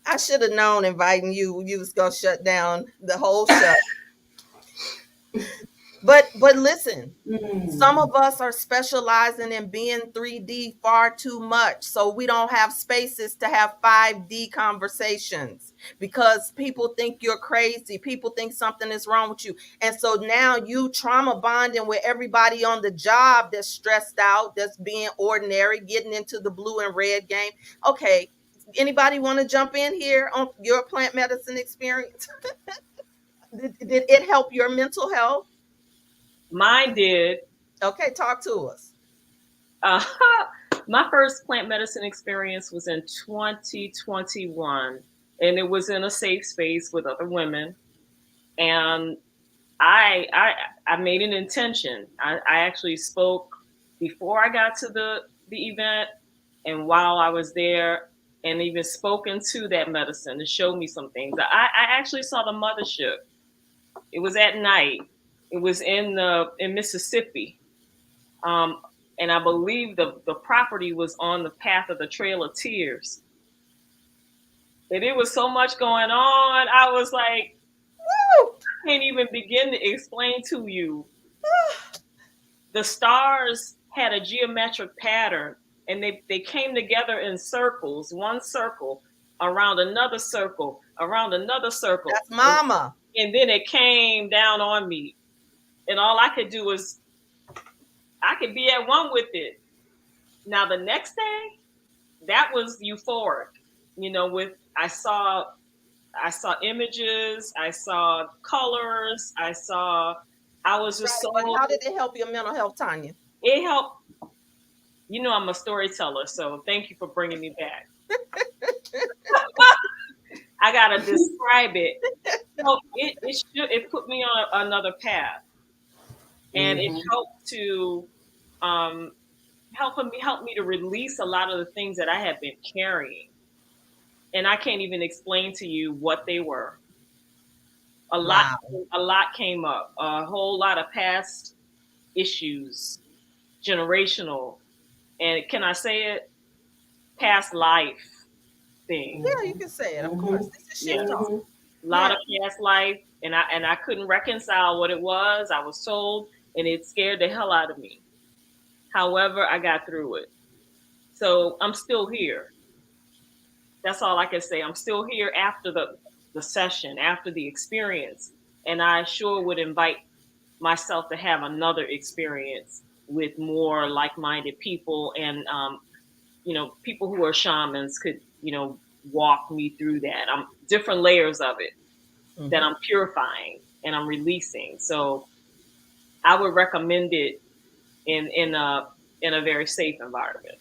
I should have known inviting you. You was gonna shut down the whole show. But listen, some Mm. of us are specializing in being 3D far too much. So we don't have spaces to have 5D conversations because people think you're crazy. People think something is wrong with you. And so now you trauma bonding with everybody on the job that's stressed out, that's being ordinary, getting into the blue and red game. Okay. Anybody want to jump in here on your plant medicine experience? Did it help your mental health? Mine did. Okay, talk to us. Uh, my first plant medicine experience was in 2021, and it was in a safe space with other women. And I I, I made an intention. I actually spoke before I got to the event, and while I was there, and even spoken to that medicine to show me some things. I actually saw the mothership. It was at night. It was in Mississippi. Um, and I believe the property was on the path of the Trail of Tears. And it was so much going on. I was like, I can't even begin to explain to you. The stars had a geometric pattern, and they came together in circles, one circle around another circle. That's mama. And then it came down on me. And all I could do was I could be at one with it. Now the next day, that was euphoric. With I saw images, I saw colors, I was Right. just so But how did it help your mental health, Tanya? it helped. I'm a storyteller, so thank you for bringing me back. I gotta describe it. So it put me on another path, and it Hmm. helped to um, help me to release a lot of the things that I had been carrying, and I can't even explain to you what they were. A lot, Wow. a lot came up. A whole lot of past issues, generational, and can I say it? Past life Yeah, things. you can say it, of Hmm. course. This is Yeah, shift talk. Hmm. a lot Yeah. of past life, and I couldn't reconcile what it was. I was told, and it scared the hell out of me. However, I got through it. So I'm still here. That's all I can say. I'm still here after the session, after the experience, and I sure would invite myself to have another experience with more like-minded people, and people who are shamans could walk me through that. I'm different layers of it that Mhm. I'm purifying and I'm releasing. So I would recommend it in a very safe environment.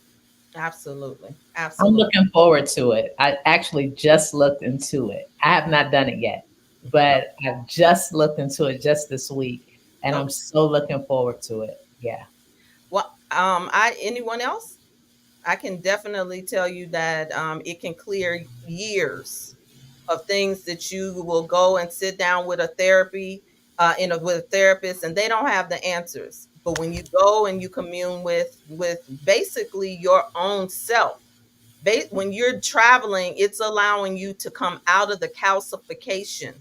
Absolutely. I'm Absolutely. looking forward to it. I actually just looked into it. I have not done it yet, but I've just looked into it just this week, and I'm Okay. so looking forward to it. Yeah. Well, anyone else? I can definitely tell you that it can clear years of things that you will go and sit down with a therapy, with a therapist, and they don't have the answers. But when you go and you commune with basically your own self, when you're traveling, it's allowing you to come out of the calcification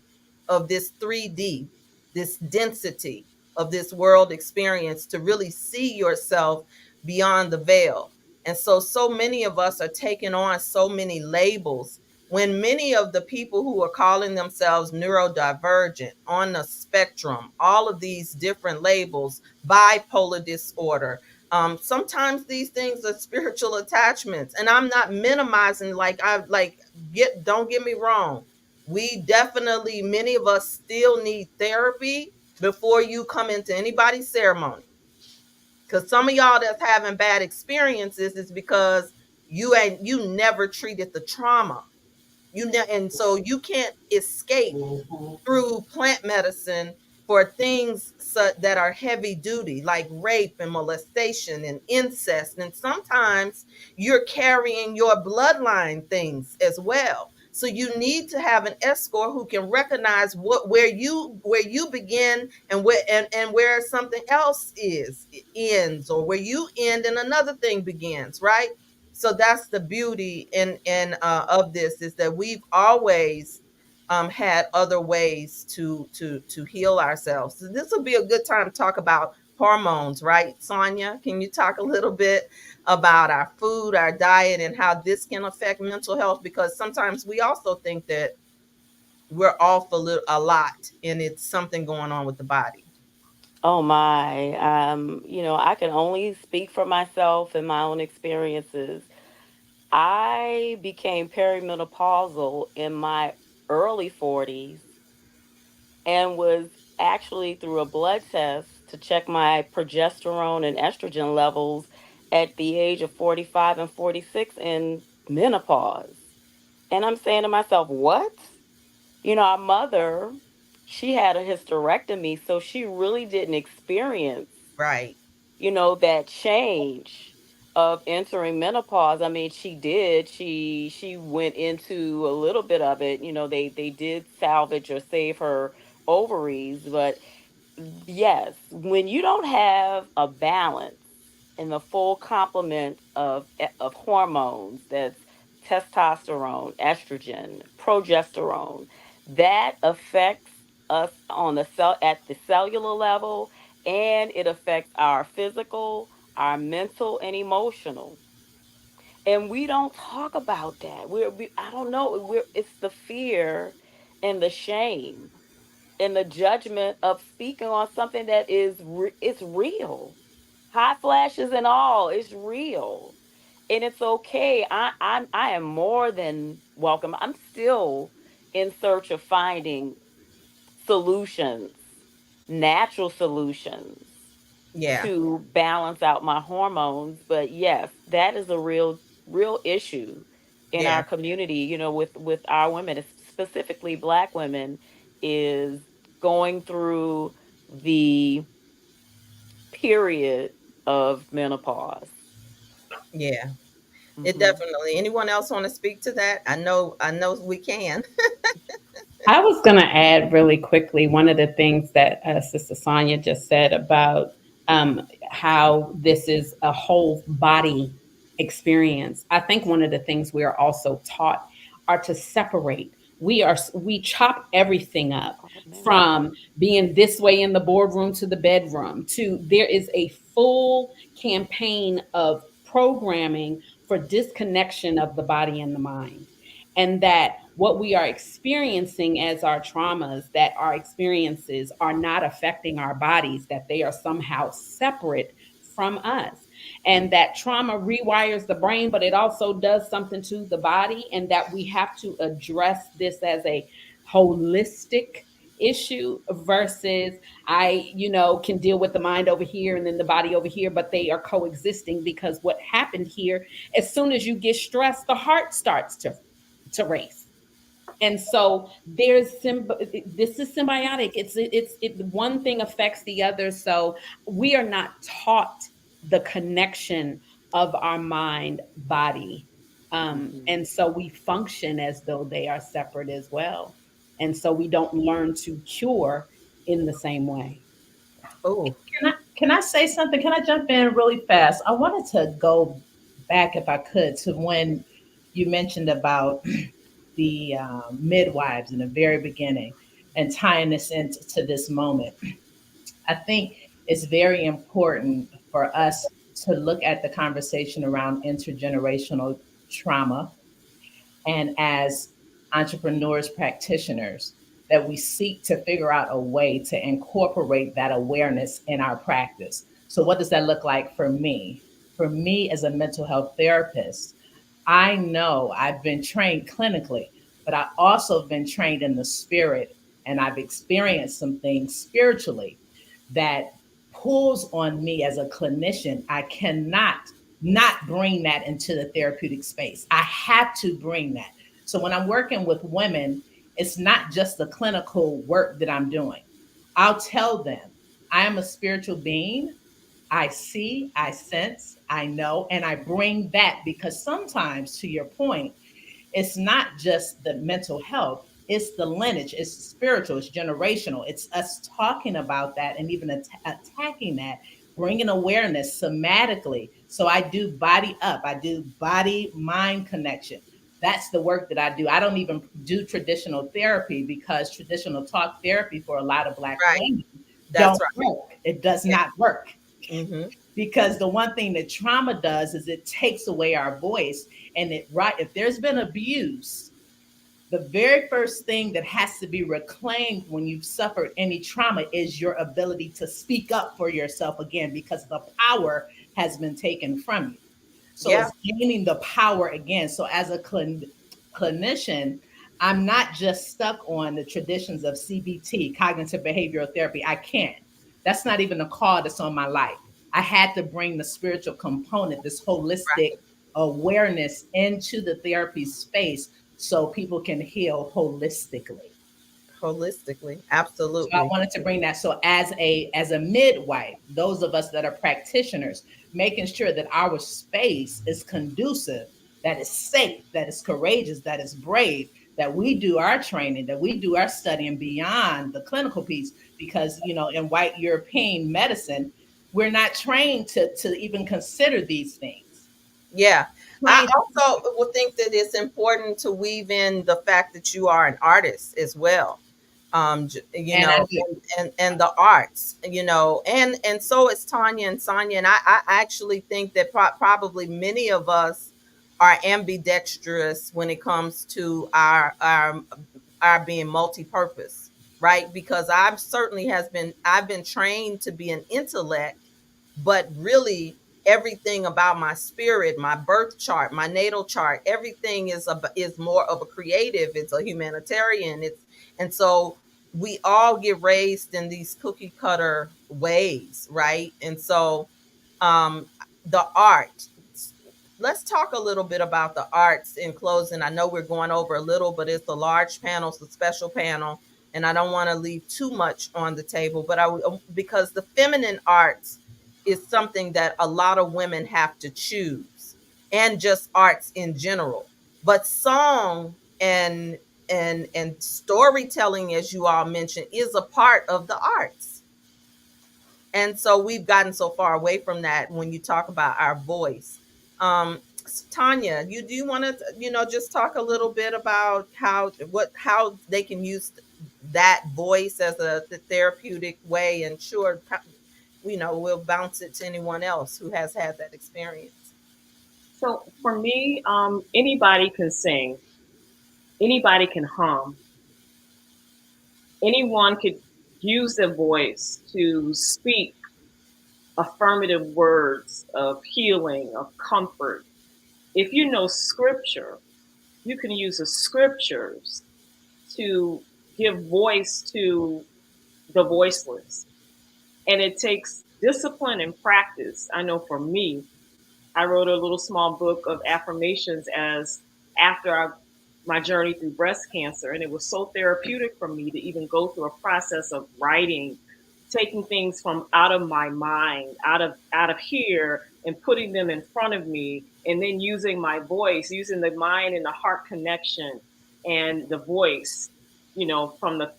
of this 3D, this density of this world experience to really see yourself beyond the veil. And so many of us are taking on so many labels when many of the people who are calling themselves neurodivergent, on the spectrum, all of these different labels, bipolar disorder, sometimes these things are spiritual attachments. And I'm not minimizing, like, I like, don't get me wrong, we definitely, many of us still need therapy before you come into anybody's ceremony, because some of y'all that's having bad experiences is because you never treated the trauma. And so you can't escape Mhm. through plant medicine for things that are heavy duty, like rape and molestation and incest. And sometimes you're carrying your bloodline things as well. So you need to have an escort who can recognize where you begin, and where something else ends, or where you end and another thing begins, right? So that's the beauty of this, is that we've always had other ways to heal ourselves. So this will be a good time to talk about hormones, right, Sonia? Can you talk a little bit about our food, our diet, and how this can affect mental health? Because sometimes we also think that we're off a lot, and it's something going on with the body. Oh my. I can only speak for myself and my own experiences. I became perimenopausal in my early 40s and was actually through a blood test to check my progesterone and estrogen levels at the age of 45 and 46 in menopause. And I'm saying to myself, what? Our mother, she had a hysterectomy, so she really didn't experience, Right. that change of entering menopause. I mean, she did. She went into a little bit of it. They did salvage or save her ovaries, but yes, when you don't have a balance in the full complement of hormones, that's testosterone, estrogen, progesterone, that affects us on the cell at the cellular level, and it affects our physical, our mental, and emotional. And we don't talk about that. I don't know. It's the fear and the shame in the judgment of speaking on something that it's real. Hot flashes and all, it's real. And it's okay. I am more than welcome. I'm still in search of finding solutions, natural solutions Yeah. to balance out my hormones. But yes, that is a real issue in our Yeah. community, with our women, specifically Black women, is going through the period of menopause. Yeah. It Hmm. definitely. Anyone else want to speak to that? I know we can. I was going to add really quickly one of the things that Sister Sonia just said about how this is a whole body experience. I think one of the things we are also taught are to separate. We chop everything up, Oh, menopause. from being this way in the boardroom to the bedroom, to there is a full campaign of programming for disconnection of the body and the mind, and that what we are experiencing as our traumas, that our experiences are not affecting our bodies, that they are somehow separate from us, and that trauma rewires the brain, but it also does something to the body, and that we have to address this as a holistic issue versus I, can deal with the mind over here and then the body over here, but they are coexisting. Because what happened here, as soon as you get stressed, the heart starts to race. And so this is symbiotic. One thing affects the other. So we are not taught the connection of our mind body, Hmm. and so we function as though they are separate as well, and so we don't learn to cure in the same way. Oh, Can I say something? Can I jump in really fast? I wanted to go back, if I could, to when you mentioned about the midwives in the very beginning and tying this into this moment. I think it's very important for us to look at the conversation around intergenerational trauma. And as entrepreneurs, practitioners, that we seek to figure out a way to incorporate that awareness in our practice. So, what does that look like for me? For me, as a mental health therapist, I know I've been trained clinically, but I also have been trained in the spirit, and I've experienced some things spiritually that pulls on me as a clinician. I cannot not bring that into the therapeutic space. I have to bring that. So when I'm working with women, it's not just the clinical work that I'm doing. I'll tell them I am a spiritual being. I see, I sense, I know, and I bring that because sometimes, to your point, it's not just the mental health, it's the lineage, it's spiritual, it's generational. It's us talking about that and even attacking that, bringing awareness somatically. So I do body up, I do body mind connection. That's the work that I do. I don't even do traditional therapy because traditional talk therapy for a lot of Black Right. women That's don't right. work. It does Yeah. not work Mm-hmm. because the one thing that trauma does is it takes away our voice. And it right, if there's been abuse, the very first thing that has to be reclaimed when you've suffered any trauma is your ability to speak up for yourself again, because the power has been taken from you. So Yeah. it's gaining the power again. So as a clinician, I'm not just stuck on the traditions of CBT, cognitive behavioral therapy. I can't. That's not even the call that's on my life. I had to bring the spiritual component, this holistic Right. awareness into the therapy space so people can heal holistically. Holistically. So I Absolutely. wanted to bring that. So as a midwife, those of us that are practitioners, making sure that our space is conducive, that is safe, that is courageous, that is brave, that we do our training, that we do our studying beyond the clinical piece, because in white European medicine, we're not trained to even consider these things. Yeah. I Trained, also would think that it's important to weave in the fact that you are an artist as well. and I do. And the arts, and so is Tanya and Sonia. And I actually think that probably many of us are ambidextrous when it comes to our being multi-purpose, right? Because I've been trained to be an intellect, but really everything about my spirit, my birth chart, my natal chart, everything is more of a creative. It's a humanitarian. And so we all get raised in these cookie cutter ways, right? And so um the art, let's talk a little bit about the arts in closing. I know we're going over a little, but it's a large panel, it's a special panel, and I don't want to leave too much on the table. But because the feminine arts is something that a lot of women have to choose, and just arts in general. But song and storytelling, as you all mentioned, is a part of the arts. And so we've gotten so far away from that when you talk about our voice. um Tanya, you do you want to just talk a little bit about how they can use that voice as a therapeutic way, and sure, we'll bounce it to anyone else who has had that experience. So for me, anybody can sing, anybody can hum, anyone could use their voice to speak affirmative words of healing, of comfort. If you know scripture, you can use the scriptures to give voice to the voiceless. And it takes discipline and practice. I know for me, I wrote a little small book of affirmations as after my journey through breast cancer. And it was so therapeutic for me to even go through a process of writing, taking things from out of my mind, out of here, and putting them in front of me, and then using my voice, using the mind and the heart connection and the voice, from the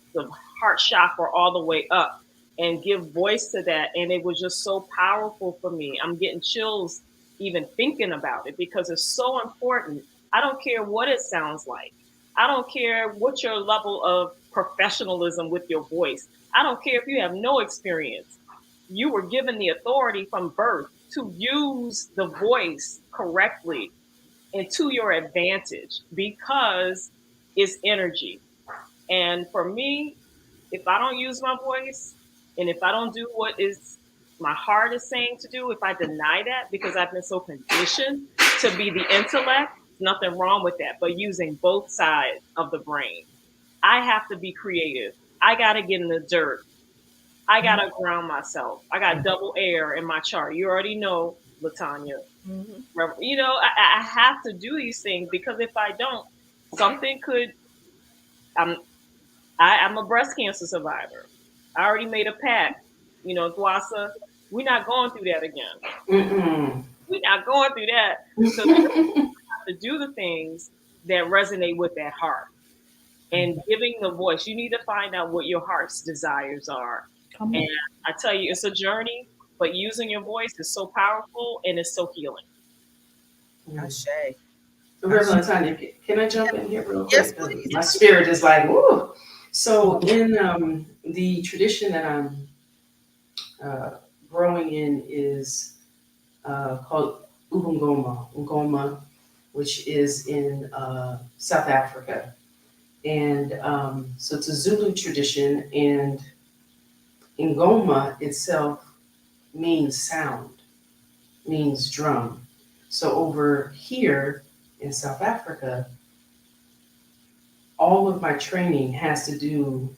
heart chakra all the way up, and give voice to that. And it was just so powerful for me. I'm getting chills even thinking about it because it's so important. I don't care what it sounds like. I don't care what your level of professionalism with your voice. I don't care if you have no experience. You were given the authority from birth to use the voice correctly and to your advantage, because is energy. And for me, if I don't use my voice and if I don't do what is my heart is saying to do, if I deny that because I've been so conditioned to be the intellect, nothing wrong with that. But using both sides of the brain, I have to be creative. I got to get in the dirt. I got to ground myself. I got double air in my chart. You already know, Latanya. Mhm. You know, I have to do these things because if I don't, something could. I'm I'm a breast cancer survivor. I already made a pact. You know, Dwasa, we're not going through that again. Mm-mm. We're not going through that. So you have to do the things that resonate with that heart and giving the voice. You need to find out what your heart's desires are. Come And on. I tell you, it's a journey, but using your voice is so powerful and it's so healing. Ashe. Ashe. Reverend Tanya, can I jump in here real Yes, quick? 'Cause please. my spirit is like, woo. So in the tradition that I'm growing in is called Ungoma, which is in South Africa. And so it's a Zulu tradition, and Ngoma itself means sound, means drum. So over here in South Africa, all of my training has to do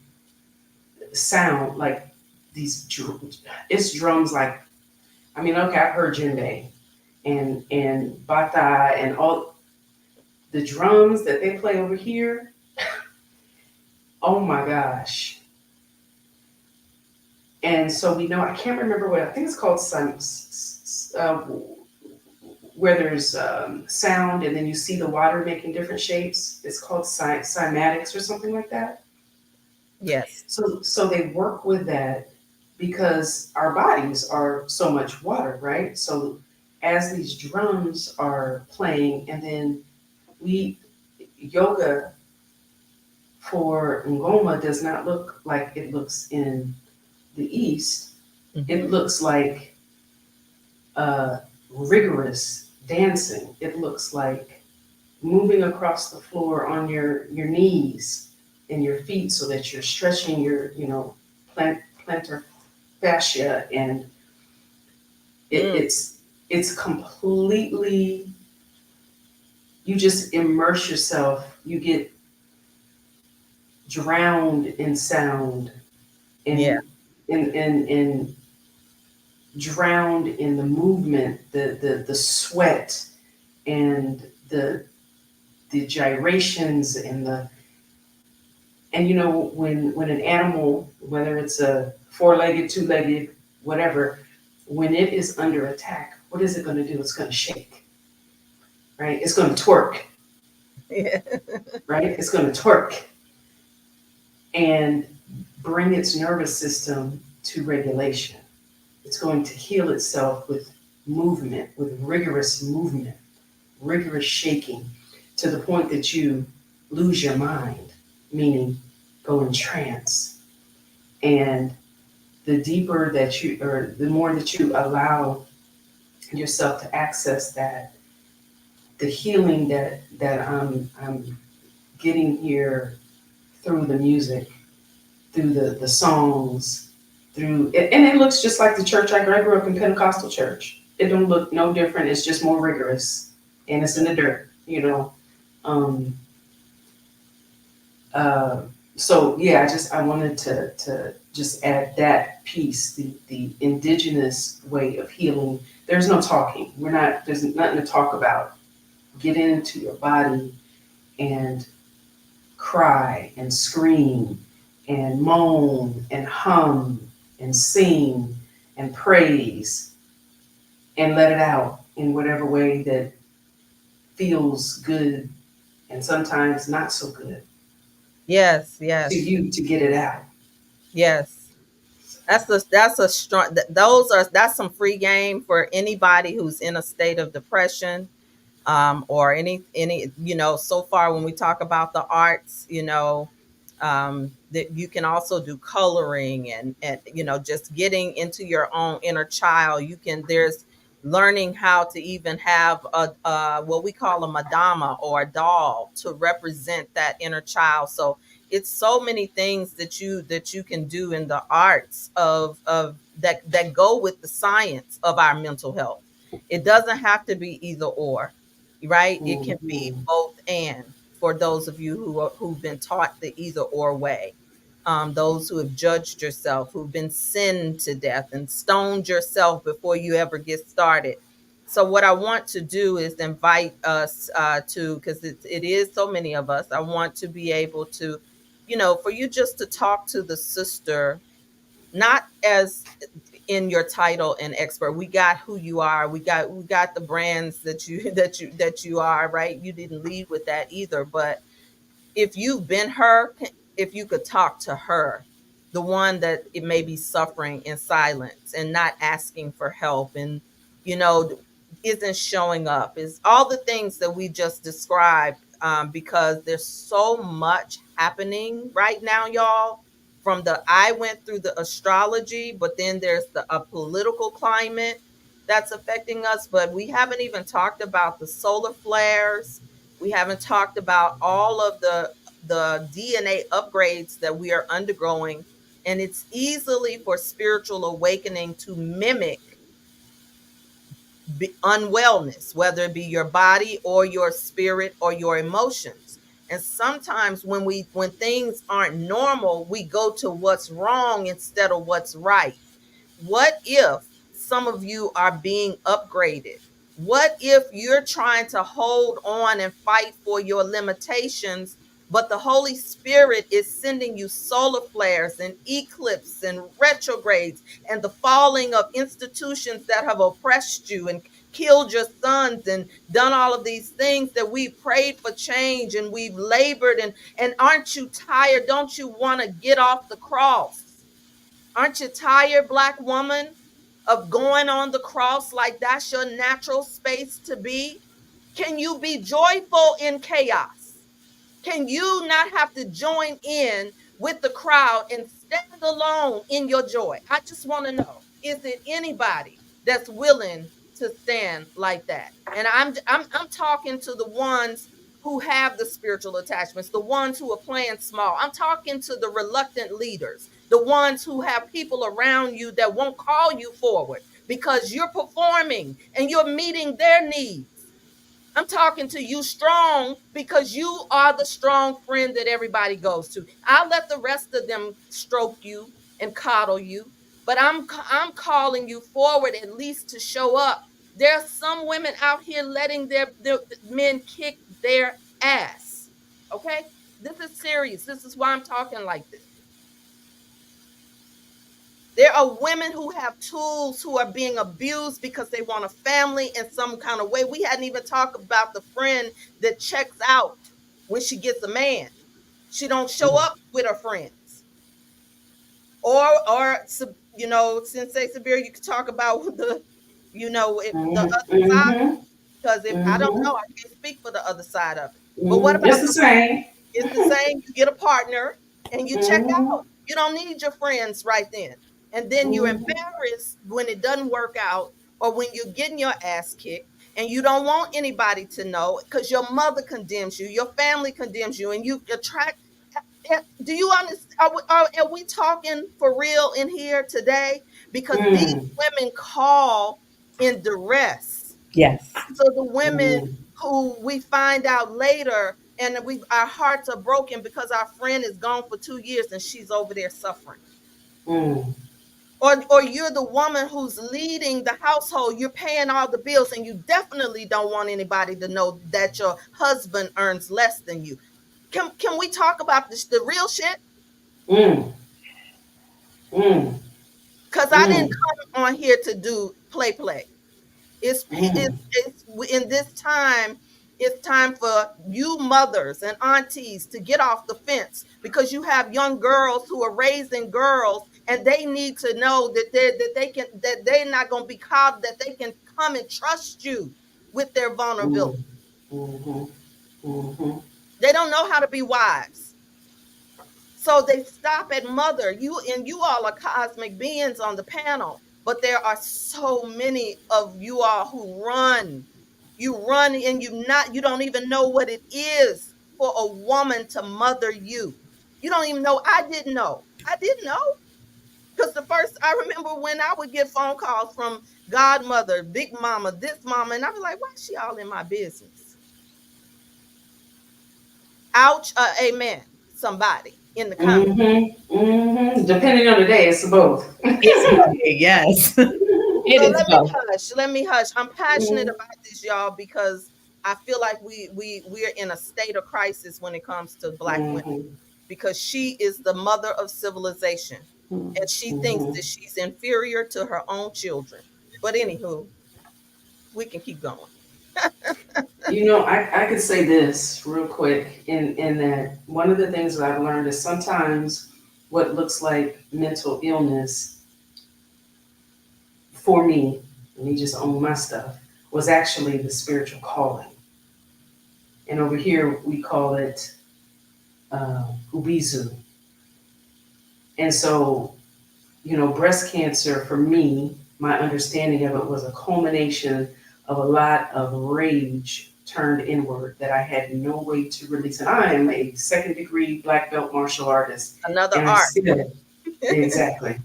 sound like these it's drums like, I mean, okay, I've heard djembe and bata and all the drums that they play over here. Oh my gosh. And so we know, I can't remember what, I think it's called where there's sound and then you see the water making different shapes. It's called cymatics or something like that. Yes. So they work with that because our bodies are so much water, right? So as these drums are playing, and then we yoga for Ngoma does not look like it looks in the East. It looks like rigorous dancing. It looks like moving across the floor on your knees and your feet so that you're stretching your, plantar fascia, and Mm. it's completely, you just immerse yourself, you get drowned in sound Yeah. and in drowned in the movement, the sweat and the gyrations and when an animal, whether it's a four-legged, two-legged, whatever, when it is under attack, what is it going to do? It's going to shake, right? It's going to twerk, Yeah. right? It's going to twerk and bring its nervous system to regulation. It's going to heal itself with movement, with rigorous shaking, to the point that you lose your mind, meaning go in trance. And the deeper that you, or the more that you allow yourself to access that, the healing that I'm getting here through the music, through the songs, and it looks just like the church I grew up in, Pentecostal church. It don't look no different. It's just more rigorous, and it's in the dirt. Um, uh, so yeah, I wanted to just add that piece, the indigenous way of healing. There's no talking. There's nothing to talk about. Get into your body and cry and scream and moan and hum and sing and praise and let it out in whatever way that feels good and sometimes not so good Yes. to Yes. you, to get it out. Yes. That's a strong. That's some free game for anybody who's in a state of depression, or any. So far when we talk about the arts, that you can also do coloring and just getting into your own inner child. You can. learning how to even have a what we call a madama or a doll to represent that inner child. So it's so many things that you can do in the arts of that go with the science of our mental health. It doesn't have to be either or, right? It can be Mhm. both and, for those of you who've been taught the either or way. Those who have judged yourself, who've been sinned to death and stoned yourself before you ever get started. So what I want to do is invite us to, because it is so many of us, I want to be able to, for you just to talk to the sister, not as in your title and expert. We got who you are. We got the brands that you that you are, right? You didn't lead with that either, but if you've been her, if you could talk to her, the one that it may be suffering in silence and not asking for help, and you know isn't showing up, is all the things that we just described, because there's so much happening right now, y'all. From the I went through the astrology, but then there's the a political climate that's affecting us, but we haven't even talked about the solar flares. We haven't talked about all of the DNA upgrades that we are undergoing, and it's easily for spiritual awakening to mimic unwellness, whether it be your body or your spirit or your emotions. And sometimes when things aren't normal, we go to what's wrong instead of what's right. What if some of you are being upgraded? What if you're trying to hold on and fight for your limitations, but the Holy Spirit is sending you solar flares and eclipses and retrogrades and the falling of institutions that have oppressed you and killed your sons and done all of these things, that we prayed for change and we've labored, and aren't you tired? Don't you want to get off the cross? Aren't you tired, Black woman, of going on the cross like that's your natural space to be? Can you be joyful in chaos? Can you not have to join in with the crowd and stand alone in your joy? I just want to know, is it anybody that's willing to stand like that? And I'm talking to the ones who have the spiritual attachments, the ones who are playing small. I'm talking to the reluctant leaders, the ones who have people around you that won't call you forward because you're performing and you're meeting their needs. I'm talking to you strong because you are the strong friend that everybody goes to. I'll let the rest of them stroke you and coddle you, but I'm calling you forward at least to show up. There's some women out here letting their men kick their ass. Okay? This is serious. This is why I'm talking like this. There are women who have tools who are being abused because they want a family in some kind of way. We hadn't even talked about the friend that checks out when she gets a man. She don't show up with her friends. Or Sensei Sabir, you could talk about the Mhm. other side, Mhm. because if I don't know, Mhm. I can't speak for the other side of it. But what Mhm. about It's the same. it's the same. You get a partner and you check Mhm. out. You don't need your friends right then. And then you're Mhm. embarrassed when it doesn't work out, or when you're getting your ass kicked and you don't want anybody to know because your mother condemns you, your family condemns you, and you attract. Do you understand? Are we talking for real in here today? Because these Mm. women call in duress. Yes. So the women Mm. who we find out later, and our hearts are broken because our friend is gone for 2 years and she's over there suffering. Mm. Or you're the woman who's leading the household, you're paying all the bills, and you definitely don't want anybody to know that your husband earns less than you. Can we talk about this, the real shit? Mm. Mm. Because I didn't Mm. come on here to do play. Mm. It's in this time. It's time for you mothers and aunties to get off the fence, because you have young girls who are raising girls, and they need to know that they're not going to be caught, that they can come and trust you with their Mm. vulnerability. Mhm. Mhm. They don't know how to be wives. So they stop at mother. You all are cosmic beings on the panel, but there are so many of you all who run. You run and you don't even know what it is for a woman to mother you. You don't even know. I didn't know. I didn't know. Because the first, I remember when I would get phone calls from godmother, big mama, this mama, and I'd be like, why is she all in my business? Ouch, amen. Somebody in the comments. Depending on the day, it's both. Yes. It So is let me both. hush. Let me hush. I'm passionate Mhm. about this, y'all, because I feel like we're in a state of crisis when it comes to Black women, because she is the mother of civilization, and she thinks that she's inferior to her own children. But anywho, we can keep going. I could say this real quick in that one of the things that I've learned is sometimes what looks like mental illness for me just own my stuff, was actually the spiritual calling. And over here we call it ubizu. And so, breast cancer for me, my understanding of it was a culmination of a lot of rage turned inward that I had no way to release. And I am a second degree black belt martial artist. Another And I art. still, exactly.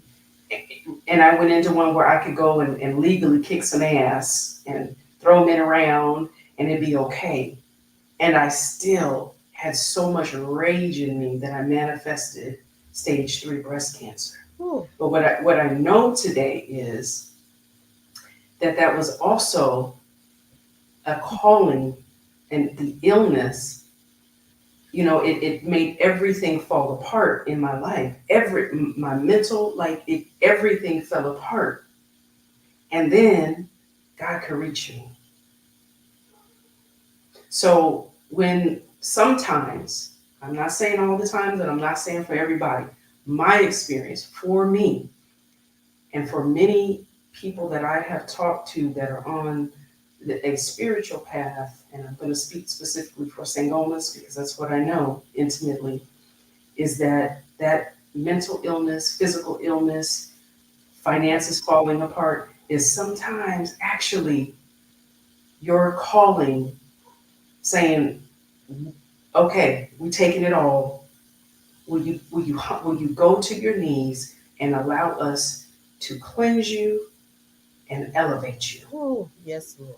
And I went into one where I could go and legally kick some ass and throw men around and it'd be okay. And I still had so much rage in me that I manifested stage 3 breast cancer. Ooh. But what I know today is that that was also a calling, and the illness, it made everything fall apart in my life. My mental, everything fell apart. And then God could reach me. So when sometimes, I'm not saying all the time, that I'm not saying for everybody, my experience for me and for many people that I have talked to that are on a spiritual path, and I'm going to speak specifically for Sangomas because that's what I know intimately, is that mental illness, physical illness, finances falling apart is sometimes actually your calling saying, okay, we're taking it all. Will you go to your knees and allow us to cleanse you and elevate you? Ooh, yes, Lord.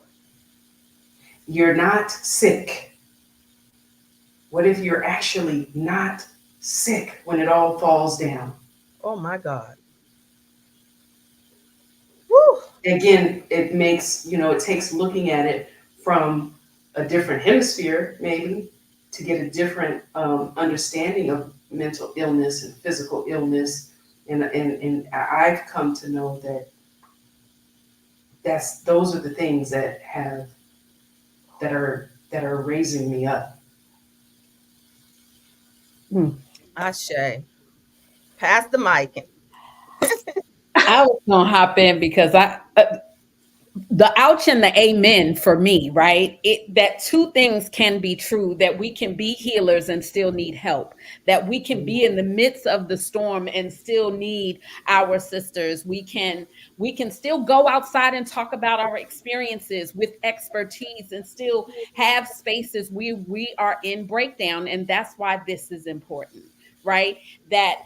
You're not sick. What if you're actually not sick when it all falls down? Oh my God. Woo. Again, it takes looking at it from a different hemisphere, maybe, to get a different understanding of mental illness and physical illness. And I've come to know that those are the things that are raising me up. Ashe. Pass the mic. I was gonna hop in because the ouch and the amen for me, right? That two things can be true, that we can be healers and still need help, that we can be in the midst of the storm and still need our sisters. We can still go outside and talk about our experiences with expertise and still have spaces we are in breakdown. And that's why this is important, right? That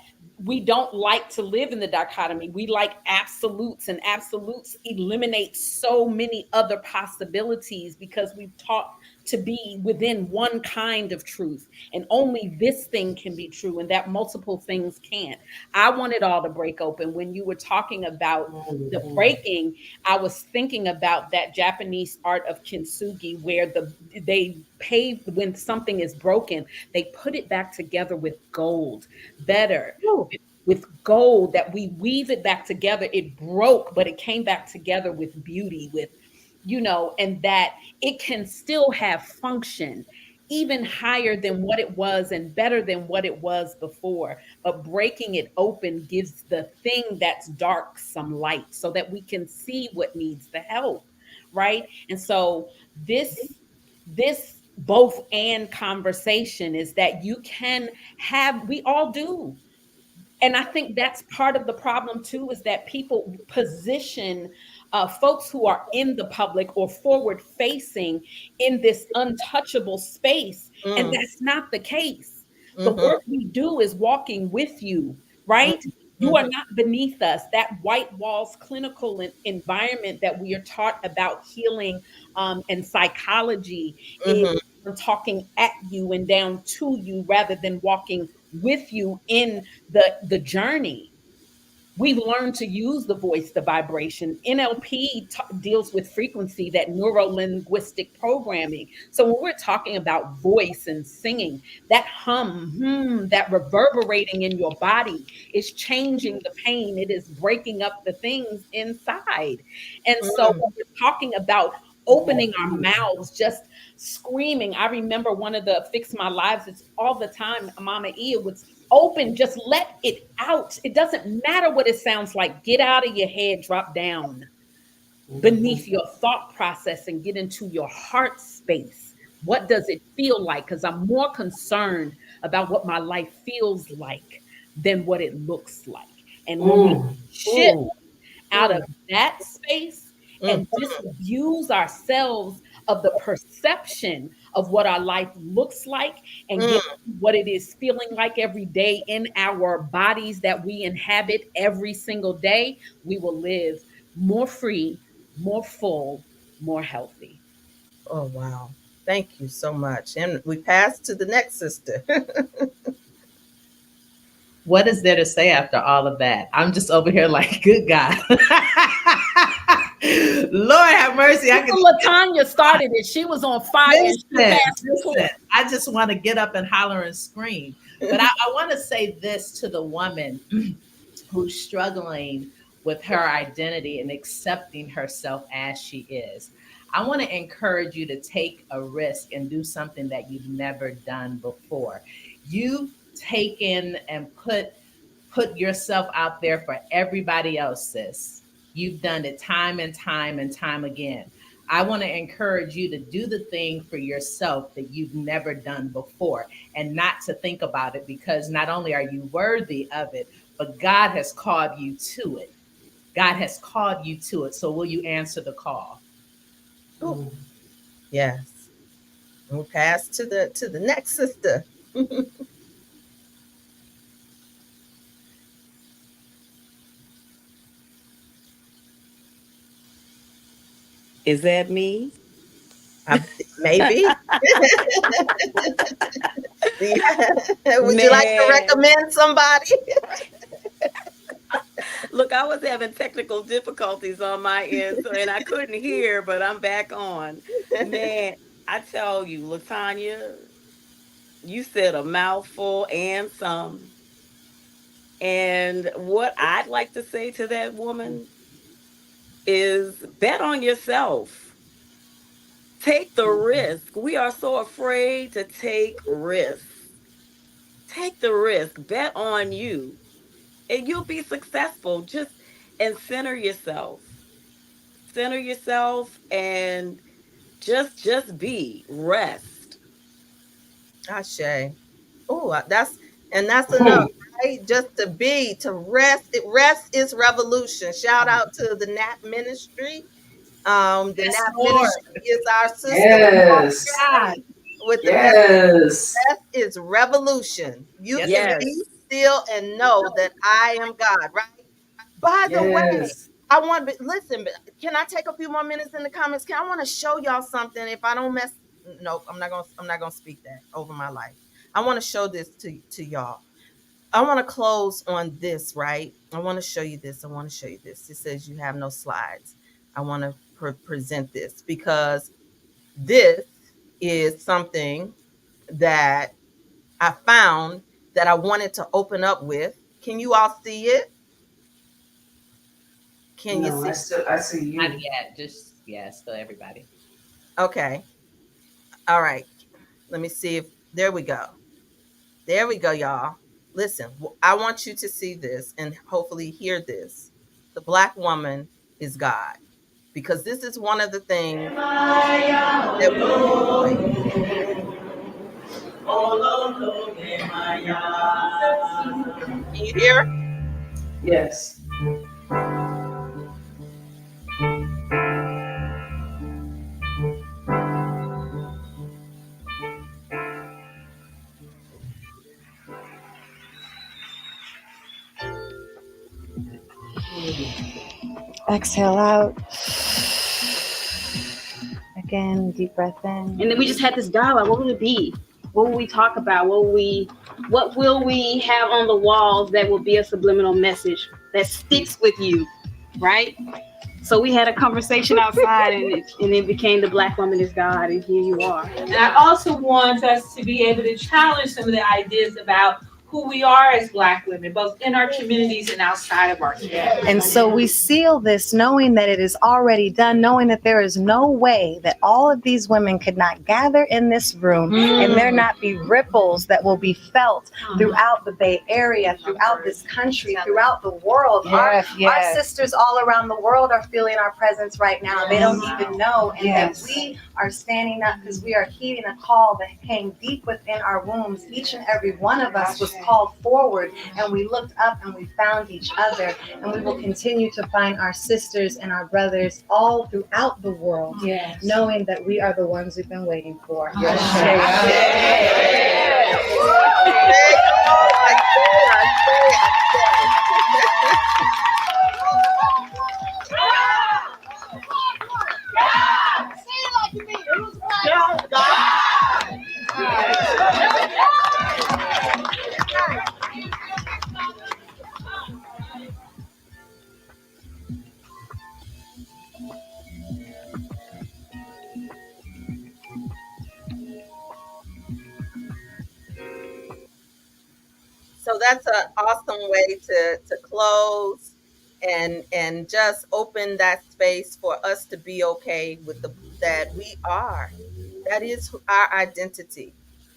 we don't like to live in the dichotomy. We like absolutes, and absolutes eliminate so many other possibilities because we've taught to be within one kind of truth, and only this thing can be true, and that multiple things can't. I want it all to break open. When you were talking about the breaking, I was thinking about that Japanese art of kintsugi, where they pave, when something is broken, they put it back together with gold, better, Ooh. with gold, that we weave it back together. It broke, but it came back together with beauty, with, and that it can still have function even higher than what it was and better than what it was before. But breaking it open gives the thing that's dark some light so that we can see what needs the help, right? And so this both and conversation is that you can have, we all do, And I think that's part of the problem too, is that people position folks who are in the public or forward facing in this untouchable space, and Mm, that's not the case. The mhm, work we do is walking with you, right? mm, You are mhm, not beneath us. That white walls clinical environment that we are taught about healing and psychology is mhm, talking at you and down to you rather than walking with you in the journey. We've learned to use the voice, the vibration. NLP deals with frequency, that neuro linguistic programming. So when we're talking about voice and singing, that hum, that reverberating in your body is changing the pain. It is breaking up the things inside. And so mm. when we're talking about opening our mouths, just screaming. I remember one of the Fix My Lives, it's all the time, Mama Ia would open, just let it out. It doesn't matter what it sounds like. Get out of your head, drop down beneath your thought process and get into your heart space. What does it feel like? Because I'm more concerned about what my life feels like than what it looks like. And when we Mm. shift Ooh, out of mm, that space mm, and disabuse ourselves of the perception of what our life looks like and get mm. what it is feeling like every day in our bodies that we inhabit every single day, we will live more free, more full, more healthy. Oh, wow. Thank you so much. And we pass to the next sister. What is there to say after all of that? I'm just over here like, good God. Lord have mercy. I can Latanya started it. She was on fire and she listen, passed the listen. torch. I just want to get up and holler and scream. But I want to say this to the woman who's struggling with her identity and accepting herself as she is. I want to encourage you to take a risk and do something that you've never done before. You've taken and put yourself out there for everybody else, sis. You've done it time and time and time again. I want to encourage you to do the thing for yourself that you've never done before and not to think about it, because not only are you worthy of it, but God has called you to it. God has called you to it. So will you answer the call? Ooh, yes. We'll pass to the next sister. Is that me? I, maybe. Would you like to Man, recommend somebody? look, I was having technical difficulties on my end, so and I couldn't hear, but I'm back on. Man, I tell you, Latanya, you said a mouthful and some. And what I'd like to say to that woman is bet on yourself. Take the risk. We are so afraid to take risks. Take the risk. Bet on you, and you'll be successful. Just and center yourself. Center yourself and just be. Rest. Ashe. Oh, that's enough, right? Just to be, to rest. Rest is revolution. Shout out to the NAP ministry. The Yes, NAP Lord. ministry is our sister Yes. God. with the message. Yes. Rest is revolution. You Yes, can it be Yes. is. still and know that I am God, right? By the way, Yes. I want to listen. Can I take a few more minutes in the comments? I want to show y'all something. If I don't mess, nope, I'm not gonna. I'm not gonna speak that over my life. I want to show this to y'all. I want to close on this, right? I want to show you this. I want to show you this. It says you have no slides. I want to present this because this is something that I found that I wanted to open up with. Can you all see it? Can you No, see? I see Not you. yet. Just, yeah, still everybody. Okay. All right. Let me see if there we go. There we go, y'all. Listen, I want you to see this and hopefully hear this. The Black woman is God because this is one of the things that we avoid. Can you hear? Yes. Exhale out. Again, deep breath in. And then we just had this dialogue. What would it be? What will we talk about? What will we have on the walls that will be a subliminal message that sticks with you, right? So we had a conversation outside, and it became the Black woman is God, and here you are. And I also want us to be able to challenge some of the ideas about who we are as Black women, both in our communities and outside of our communities. And so we seal this knowing that it is already done, knowing that there is no way that all of these women could not gather in this room and there not be ripples that will be felt throughout the Bay Area, throughout this country, throughout the world. Our sisters all around the world are feeling our presence right now. They don't even know. And that we are standing up because we are heeding a call that came deep within our wombs. Each and every one of us was called forward, and we looked up and we found each other, and we will continue to find our sisters and our brothers all throughout the world, knowing that we are the ones we've been waiting for. So that's an awesome way to close and just open that space for us to be okay with the that we are. That is our identity.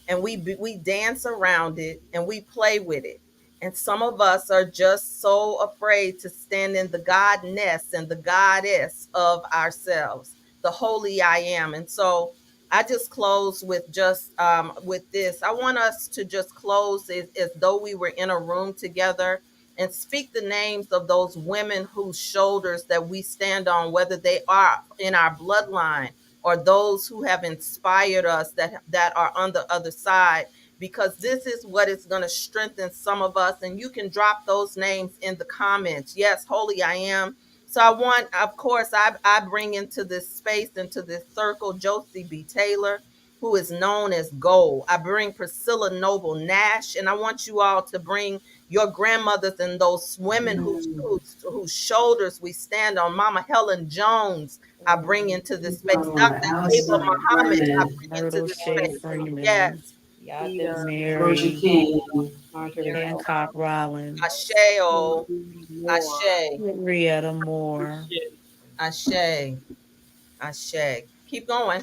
And we dance around it and we play with it. And some of us are just so afraid to stand in the godness and the goddess of ourselves, the holy I am. And so I just close with just with this. I want us to just close as though we were in a room together and speak the names of those women whose shoulders that we stand on, whether they are in our bloodline or those who have inspired us that are on the other side, because this is what is going to strengthen some of us. And you can drop those names in the comments. Yes, holy I am. So I want, of course, I bring into this space, into this circle, Josie B. Taylor, who is known as Gold. I bring Priscilla Noble Nash, and I want you all to bring your grandmothers and those women whose shoulders we stand on. Mama Helen Jones, I bring into this space. Dr. Ava Muhammad, I bring into this space. Yes. Rosie King. Hancock Rollins, Ashe, oh, Ashe, Henrietta Moore, Ashe, Ashe. Keep going.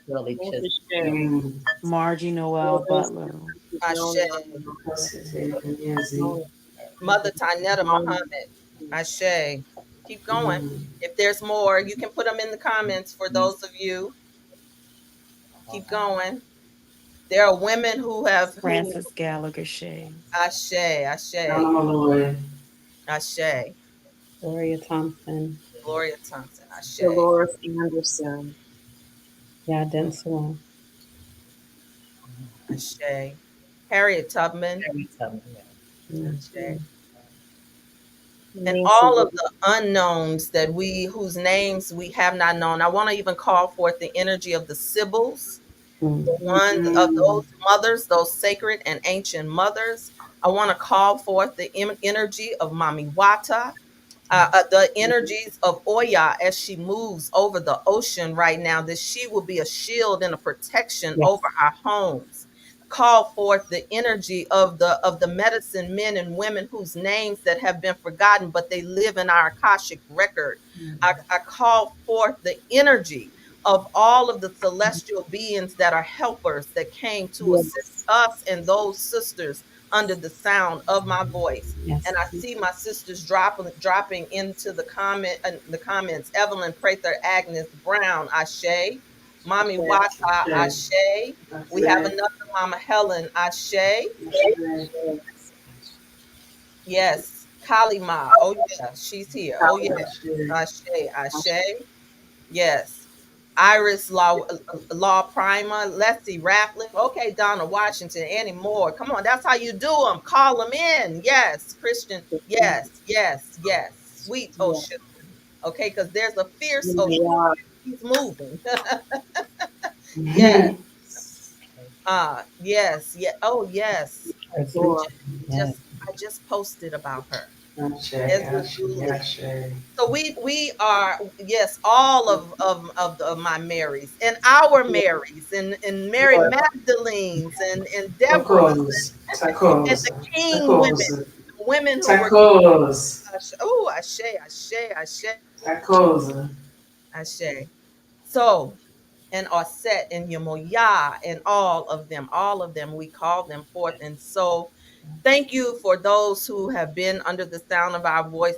Really just Margie Noel Butler, Ashe. Mother Tynetta Muhammad. Ashe. Keep going. If there's more, you can put them in the comments for those of you. Keep going. There are women who have Francis Gallagher Shea, Ashe, Ashe, Ashe, Gloria Thompson, Gloria Thompson, Ashe, Dolores Anderson, Yaden Salon, Ashe, Harriet Tubman, yeah. Ashe. And all of the unknowns that whose names we have not known. I want to even call forth the energy of the Sibyls, the ones of those mothers, those sacred and ancient mothers. I want to call forth the energy of Mami Wata, the energies of Oya as she moves over the ocean right now, that she will be a shield and a protection over our homes. Call forth the energy of the medicine men and women whose names that have been forgotten, but they live in our Akashic record. I call forth the energy of all of the celestial beings that are helpers that came to assist us and those sisters under the sound of my voice. And I see my sisters dropping into the comments. Evelyn Prather, Agnes Brown, Ashe. Mami Wata, Ashe. We have another Mama Helen, Ashe. Yes. Kalima. Oh yeah, she's here. Oh yeah. Ashe, Ashe. Yes. Iris Law Primer, Leslie Ratliff. Okay, Donna Washington, Annie Moore. Come on, that's how you do them. Call them in. Yes. Christian. Yes, yes, yes. Sweet Yeah. Ocean. Okay, because there's a fierce Ocean. Yeah. He's moving. Yes. Mhm. Yes. Yeah. Oh, yes. Sure. Yes. I just posted about her. Ashe, Ezra Ashe, Dooley. Ashe. So we are, yes, all of my Marys and our Marys and Mary Sure. Magdalenes and Deborahs Tacos, and the tacos, King women, tacos, women who were, tacos, oh, Ashe, Ashe, Ashe, tacos. Ashe. So, and Osset and Yemoyah and all of them, we call them forth. And so thank you for those who have been under the sound of our voice.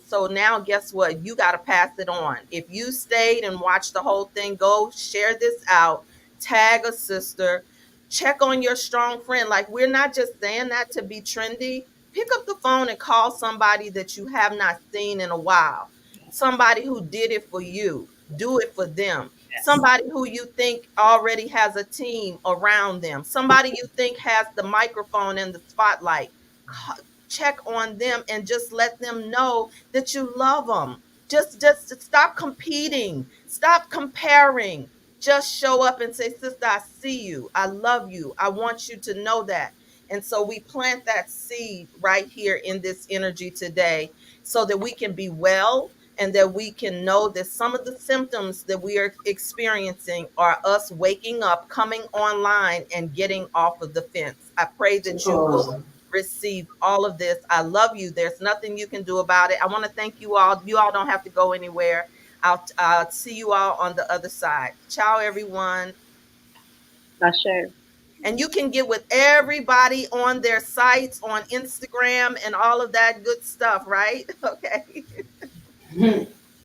So now guess what? You got to pass it on. If you stayed and watched the whole thing, go share this out, tag a sister, check on your strong friend. Like, we're not just saying that to be trendy. Pick up the phone and call somebody that you have not seen in a while. Somebody who did it for you. Do it for them. Somebody who you think already has a team around them. Somebody you think has the microphone and the spotlight. Check on them and just let them know that you love them. Just stop competing. Stop comparing. Just show up and say, "Sister, I see you. I love you. I want you to know that." And so we plant that seed right here in this energy today so that we can be well and that we can know that some of the symptoms that we are experiencing are us waking up, coming online, and getting off of the fence. I pray that you will Tacos. receive all of this. I love you. There's nothing you can do about it. I want to thank you all. You all don't have to go anywhere. I'll see you all on the other side. Ciao, everyone. Ashe. And you can get with everybody on their sites, on Instagram, and all of that good stuff, right? Okay.